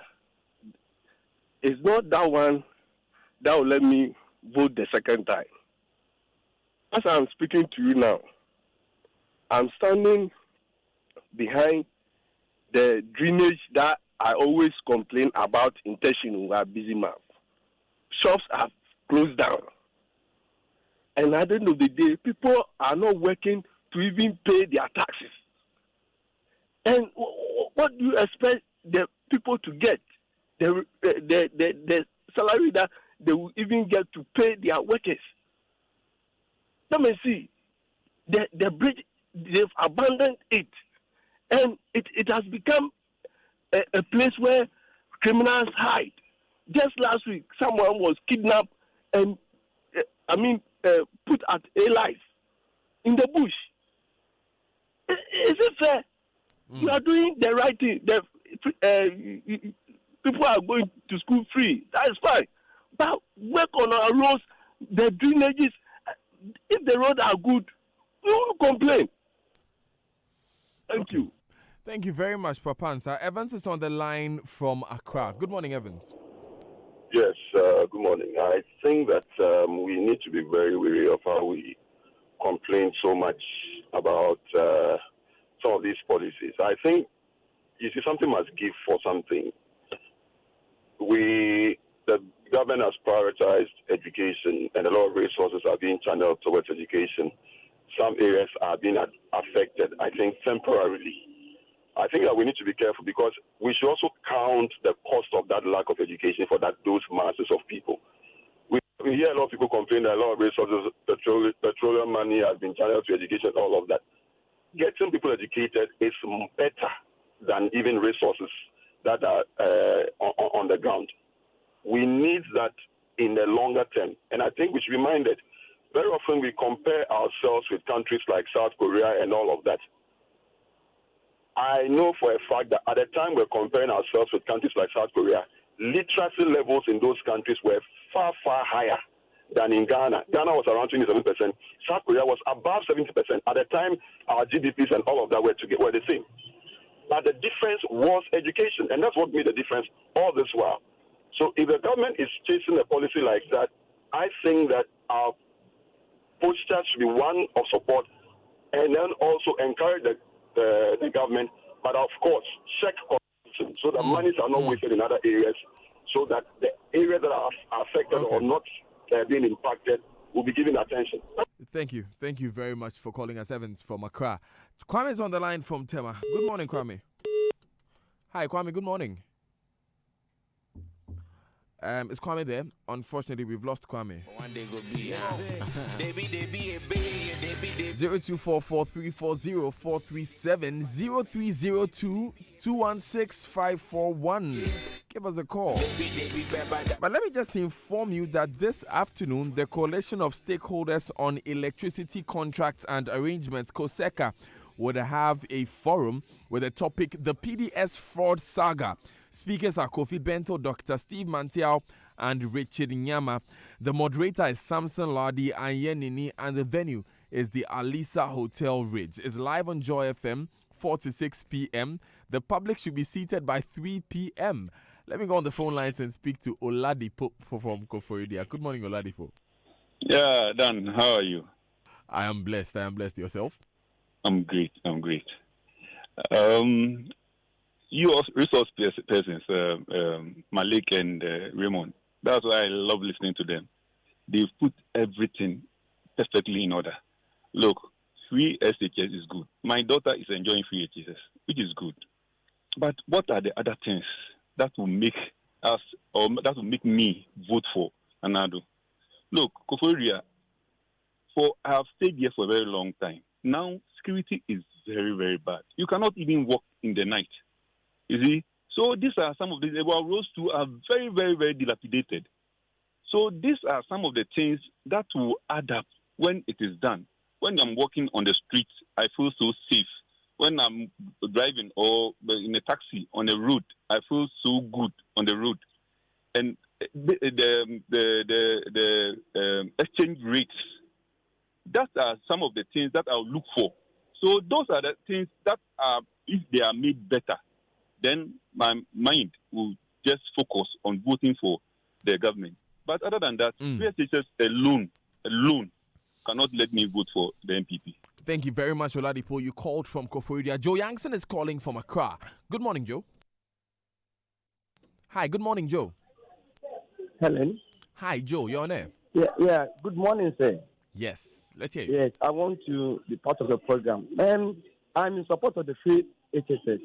it's not that one that will let me vote the second time. As I'm speaking to you now, I'm standing behind the drainage that I always complain about in Teshinu, Busy Mouth. Shops have closed down. And at the end of the day, people are not working to even pay their taxes. And what do you expect the people to get? The salary that they will even get to pay their workers. Let me see. The bridge, they've abandoned it. And it has become a place where criminals hide. Just last week, someone was kidnapped and, put at a life in the bush. Is it fair? You are doing the right thing. People are going to school free. That is fine. But work on our roads, the drainages. If the roads are good, we won't complain. Thank you. Thank you very much, Papansa. Evans is on the line from Accra. Good morning, Evans. Yes, good morning. I think that we need to be very wary of how we complain so much about some of these policies. I think, you see, something must give for something. The government has prioritized education, and a lot of resources are being channeled towards education. Some areas are being affected, I think, temporarily. I think that we need to be careful because we should also count the cost of that lack of education for those masses of people. We hear a lot of people complain that a lot of resources, petroleum money has been channeled to education, all of that. Getting people educated is better than even resources that are on the ground. We need that in the longer term. And I think we should be minded. Very often we compare ourselves with countries like South Korea and all of that. I know for a fact that at the time we're comparing ourselves with countries like South Korea, literacy levels in those countries were far, far higher than in Ghana. Ghana was around 27%. South Korea was above 70%. At the time, our GDPs and all of that were the same. But the difference was education, and that's what made the difference all this while. So if the government is chasing a policy like that, I think that our posture should be one of support and then also encourage the government, but of course, check corruption so that monies are not wasted in other areas, so that the areas that are affected or not being impacted will be given attention. Thank you. Thank you very much for calling us, Evans from Accra. Kwame is on the line from Tema. Good morning, Kwame. Hi, Kwame. Good morning. Is Kwame there? Unfortunately, we've lost Kwame. 0244-340-437, 0302-216-541. Give us a call. But let me just inform you that this afternoon, the Coalition of Stakeholders on Electricity Contracts and Arrangements, COSECA, would have a forum with the topic, the PDS Fraud Saga. Speakers are Kofi Bento, Dr. Steve Mantiao, and Richard Nyama. The moderator is Samson Ladi Anyenini, and the venue is the Alisa Hotel Ridge. It's live on Joy FM, 4 to 6 p.m. The public should be seated by 3 p.m. Let me go on the phone lines and speak to Oladipo from Koforidia. Good morning, Oladipo. Yeah, Dan, how are you? I am blessed. Yourself? I'm great. You resource persons, Malik and Raymond, that's why I love listening to them. They've put everything perfectly in order. Look, free SHS is good. My daughter is enjoying free SHS, which is good. But what are the other things that will make us, or that will make me vote for Anado? Look, Koforia, I have stayed here for a very long time. Now, security is very, very bad. You cannot even walk in the night. You see? So these are some of the roads too are very, very, very dilapidated. So these are some of the things that will add up when it is done. When I'm walking on the street, I feel so safe. When I'm driving or in a taxi on the road, I feel so good on the road. And the exchange rates, that are some of the things that I'll look for. So those are the things that are, if they are made better, then my mind will just focus on voting for the government. But other than that, PSHS alone cannot let me vote for the NPP. Thank you very much, Oladipo. You called from Koforidua. Joe Youngson is calling from Accra. Good morning, Joe. Hi, good morning, Joe. Helen. Hi, Joe. You're on air. Yeah. Good morning, sir. Yes, let's hear you. Yes, I want to be part of the program. I'm in support of the free HSS.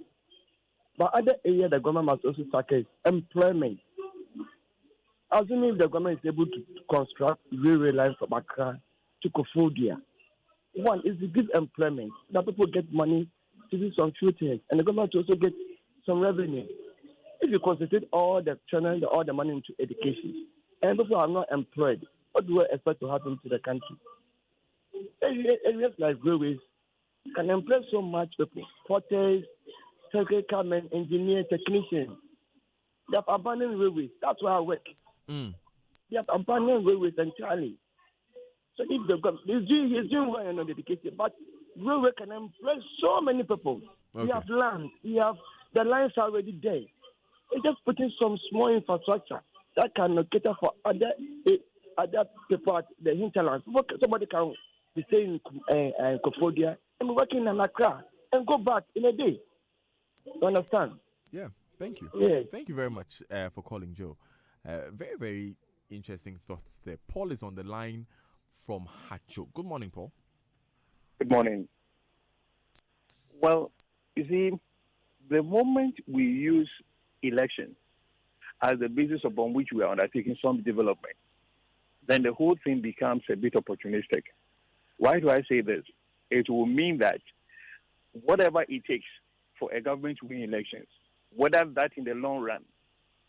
But other area the government must also tackle is employment. Assuming if the government is able to construct railway lines from Accra to Koforidua, one is to give employment, that people get money to do some few things, and the government also get some revenue. If you concentrate all the channel, all the money into education, and people are not employed, what do we expect to happen to the country? Areas like railways can employ so much people, porters, technical men, engineers, technicians. They have abandoned railways. That's where I work. They have abandoned railways entirely. So if the government is doing well in education, but railway can employ so many people. We have land, the lines are already there. It's just putting some small infrastructure that can cater for other people at the hinterlands. Somebody can be staying in Koforidua and working in Accra and go back in a day. You understand? Yeah, thank you. Yeah. Thank you very much for calling, Joe. Very, very interesting thoughts there. Paul is on the line from Hacho. Good morning, Paul. Good morning. Well, you see, the moment we use elections as the basis upon which we are undertaking some development, then the whole thing becomes a bit opportunistic. Why do I say this? It will mean that whatever it takes for a government to win elections, whether that in the long run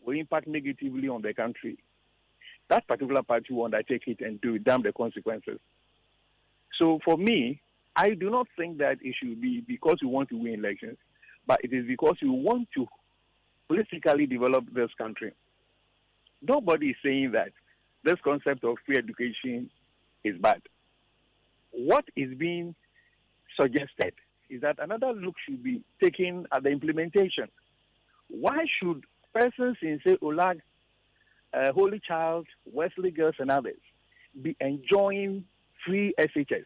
will impact negatively on the country, that particular party will undertake it and do damn the consequences. So for me, I do not think that it should be because we want to win elections, but it is because we want to politically develop this country. Nobody is saying that this concept of free education is bad. What is being suggested is that another look should be taken at the implementation. Why should persons in, say, Olag, Holy Child, Wesley Girls, and others be enjoying free SHS?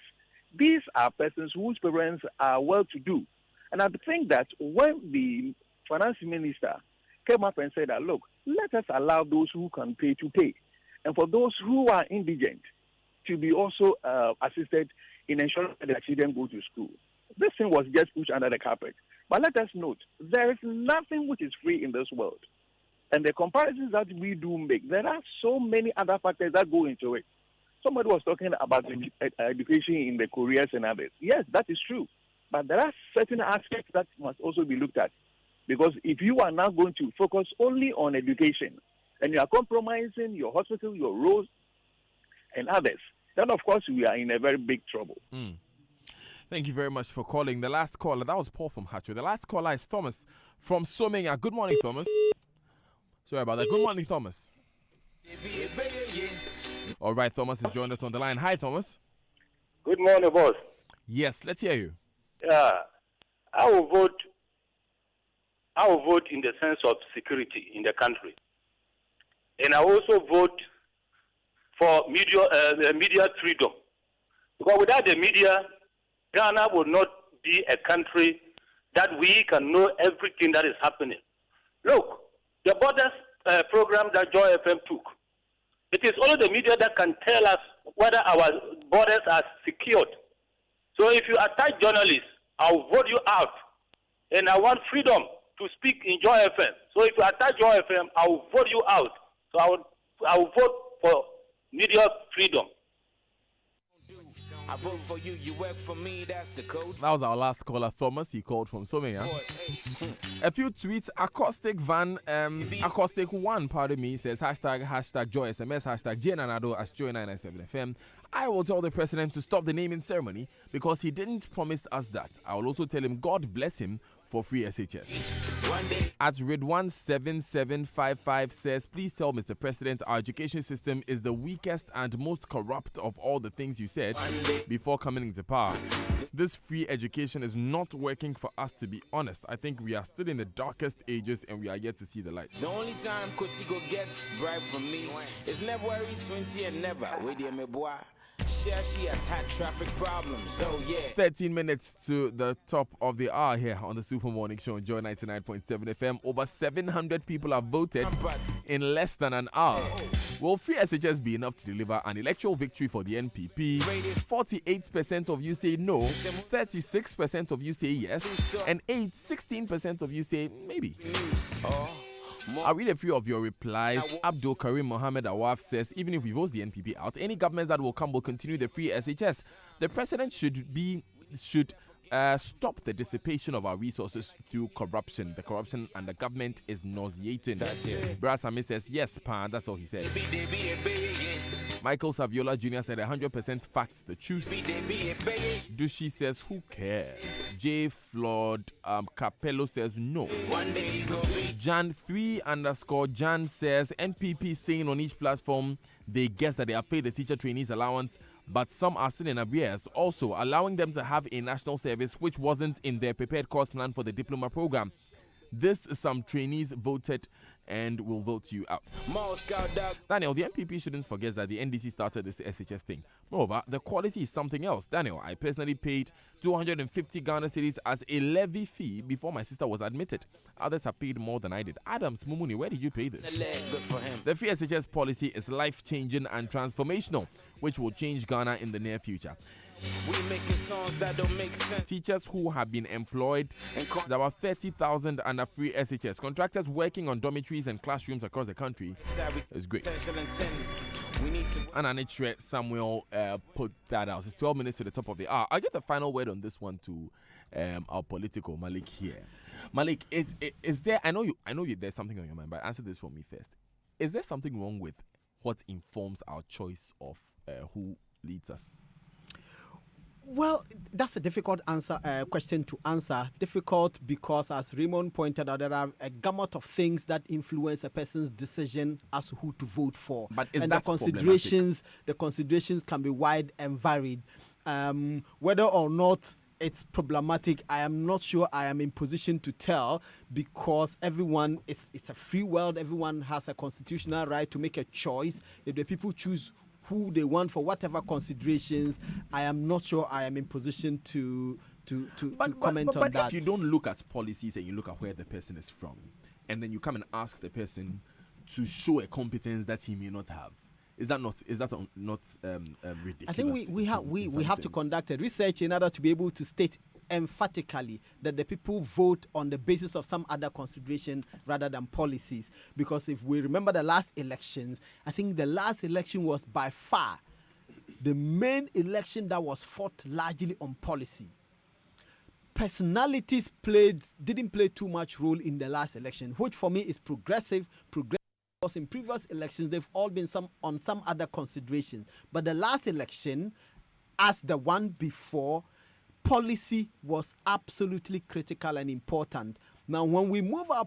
These are persons whose parents are well-to-do. And I think that when the finance minister came up and said that, look, let us allow those who can pay to pay. And for those who are indigent to be also assisted in ensuring that their children go to school. This thing was just pushed under the carpet. But let us note, there is nothing which is free in this world. And the comparisons that we do make, there are so many other factors that go into it. Somebody was talking about education in the Koreas and others. Yes, that is true. But there are certain aspects that must also be looked at. Because if you are now going to focus only on education, and you are compromising your hospital, your roads, and others, then of course we are in a very big trouble. Thank you very much for calling. The last caller, that was Paul from Hacho. The last caller is Thomas from Somenya. Good morning, Thomas. Sorry about that. Good morning, Thomas. All right, Thomas has joined us on the line. Hi, Thomas. Good morning, boss. Yes, let's hear you. Yeah, I will vote in the sense of security in the country. And I also vote for media freedom. Because without the media, Ghana would not be a country that we can know everything that is happening. Look, the borders program that Joy FM took, it is only the media that can tell us whether our borders are secured. So if you attack journalists, I'll vote you out. And I want freedom to speak in Joy FM. So if you attack Joy FM, I will vote you out. So I will vote for media freedom. I vote for you, you work for me, that's the code. That was our last caller, Thomas. He called from Somea. A few tweets. Acoustic One, pardon me, says hashtag Joy SMS, hashtag JNanado as Joy997 FM. I will tell the president to stop the naming ceremony because he didn't promise us that. I will also tell him God bless him for free SHS. At Red17755 says, please tell Mr. President our education system is the weakest and most corrupt of all the things you said before coming into power. This free education is not working for us, to be honest. I think we are still in the darkest ages and we are yet to see the light. The only time Kotigo gets bribe from me is February 20 and never. With the boy. She has had traffic problems, so yeah. 13 minutes to the top of the hour here on the Super Morning Show on Joy 99.7 FM. Over 700 people have voted in less than an hour. Will free SHS be enough to deliver an electoral victory for the NPP? 48% of you say no, 36% of you say yes, and 16% of you say maybe. I'll read a few of your replies. Abdul Karim Mohammed Awaf says, even if we vote the NPP out, any governments that will come will continue the free SHS. The president should stop the dissipation of our resources through corruption. The corruption and the government is nauseating. Brasami says, yes, Pa, that's all he said. Michael Saviola Jr. said 100% facts, the truth. Dushi says, who cares? J. Floyd Capello says, no. Jan 3_Jan says, NPP saying on each platform they guess that they have paid the teacher trainees allowance, but some are still in arrears, also allowing them to have a national service which wasn't in their prepared course plan for the diploma program. This some trainees voted and will vote you out. Daniel, the NPP shouldn't forget that the NDC started this SHS thing. Moreover, the quality is something else. Daniel, I personally paid 250 Ghana cedis as a levy fee before my sister was admitted. Others have paid more than I did. Adams Mumuni, where did you pay this? The free SHS policy is life-changing and transformational, which will change Ghana in the near future. We making songs that don't make sense. Teachers who have been employed, there are 30,000 under free SHS. Contractors working on dormitories and classrooms across the country is great. And Anitre Samuel put that out. It's 12 minutes to the top of the hour. I'll get the final word on this one to our political Malik here. Malik, is there? I know there's something on your mind, but answer this for me first. Is there something wrong with what informs our choice of who leads us? Well, that's a difficult question to answer. Difficult because, as Raymond pointed out, there are a gamut of things that influence a person's decision as to who to vote for. But the considerations can be wide and varied. Whether or not it's problematic, I am not sure I am in position to tell, because everyone it's a free world. Everyone has a constitutional right to make a choice. If the people choose who they want for whatever considerations, I am not sure I am in position to comment on that. But if you don't look at policies and you look at where the person is from, and then you come and ask the person to show a competence that he may not have, is that not ridiculous? I think we have to conduct a research in order to be able to state emphatically that the people vote on the basis of some other consideration rather than policies. Because if we remember the last elections, I think the last election was by far the main election that was fought largely on policy. Personalities didn't play too much role in the last election, which for me is progressive because in previous elections they've all been on some other considerations. But the last election, as the one before, policy was absolutely critical and important. Now, when we move our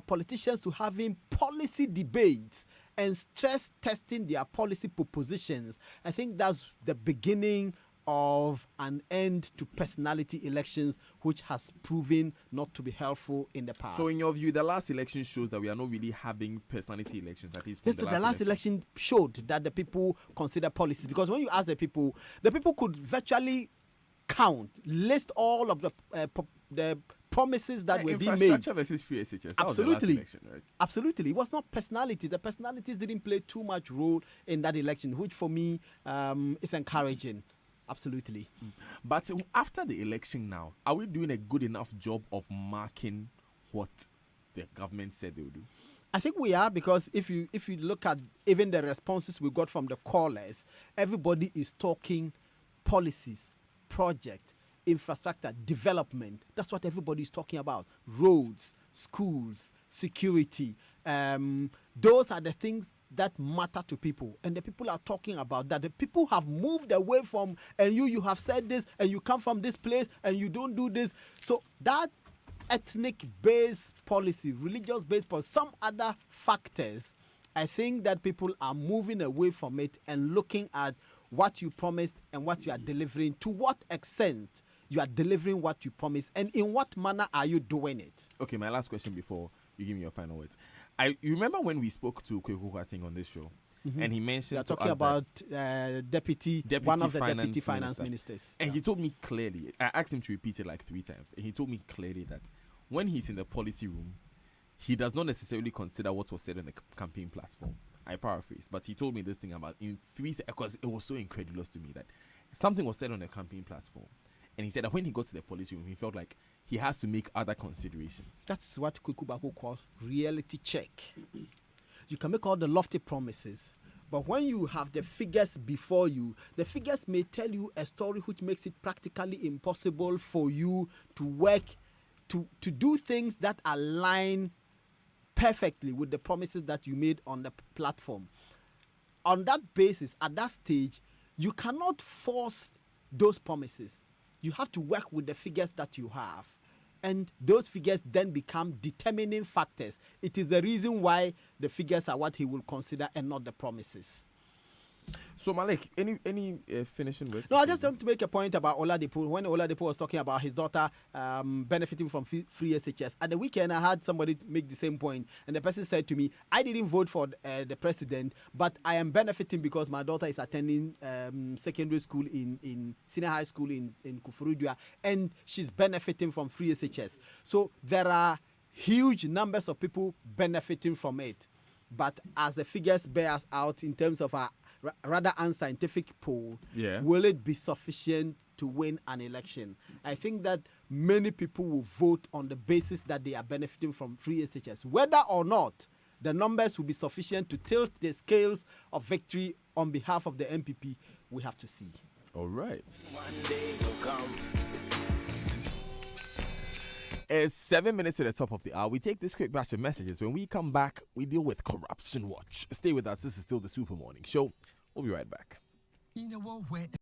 politicians to having policy debates and stress testing their policy propositions, I think that's the beginning of an end to personality elections, which has proven not to be helpful in the past. So in your view, the last election shows that we are not really having personality elections, at least yes, the last election showed that the people consider policies, because when you ask the people could virtually list all of the promises that were being made. Infrastructure versus free SHS. Absolutely. Election, right? Absolutely. It was not personality. The personalities didn't play too much role in that election, which for me is encouraging. Absolutely. But after the election now, are we doing a good enough job of marking what the government said they would do? I think we are, because if you look at even the responses we got from the callers, everybody is talking policies, project, infrastructure, development. That's what everybody is talking about. Roads, schools, security. Those are the things that matter to people, and the people are talking about that. The people have moved away from, and you have said this, and you come from this place, and you don't do this. So that ethnic-based policy, religious-based policy, some other factors, I think that people are moving away from it and looking at what you promised and what you are delivering, to what extent you are delivering what you promised, and in what manner are you doing it. Okay, my last question before you give me your final words. You remember when we spoke to Kweku Kwasing on this show, and he mentioned You're talking about deputy one of the deputy finance ministers. And he told me clearly, I asked him to repeat it like 3 times, and he told me clearly that when he's in the policy room, he does not necessarily consider what was said on the campaign platform. I paraphrase, but he told me this thing about in 3 seconds, because it was so incredulous to me that something was said on the campaign platform, and he said that when he got to the policy room, he felt like he has to make other considerations. That's what Kwekubako calls reality check. You can make all the lofty promises, but when you have the figures before you, the figures may tell you a story which makes it practically impossible for you to work, to do things that align perfectly with the promises that you made on the platform. On that basis, at that stage, you cannot force those promises. You have to work with the figures that you have. And those figures then become determining factors. It is the reason why the figures are what he will consider and not the promises. So Malik, any finishing words? No, I just want to make a point about Oladipo. When Oladipo was talking about his daughter benefiting from free SHS, at the weekend I had somebody make the same point, and the person said to me, I didn't vote for the president, but I am benefiting because my daughter is attending secondary school in senior high school in Kufurudua, and she's benefiting from free SHS. So there are huge numbers of people benefiting from it. But as the figures bear us out in terms of our rather unscientific poll, will it be sufficient to win an election? I think that many people will vote on the basis that they are benefiting from free SHS. Whether or not the numbers will be sufficient to tilt the scales of victory on behalf of the NPP, we have to see. All right. One day will come. It's 7 minutes to the top of the hour. We take this quick batch of messages. When we come back, we deal with Corruption Watch. Stay with us. This is still the Super Morning Show. We'll be right back. In a world where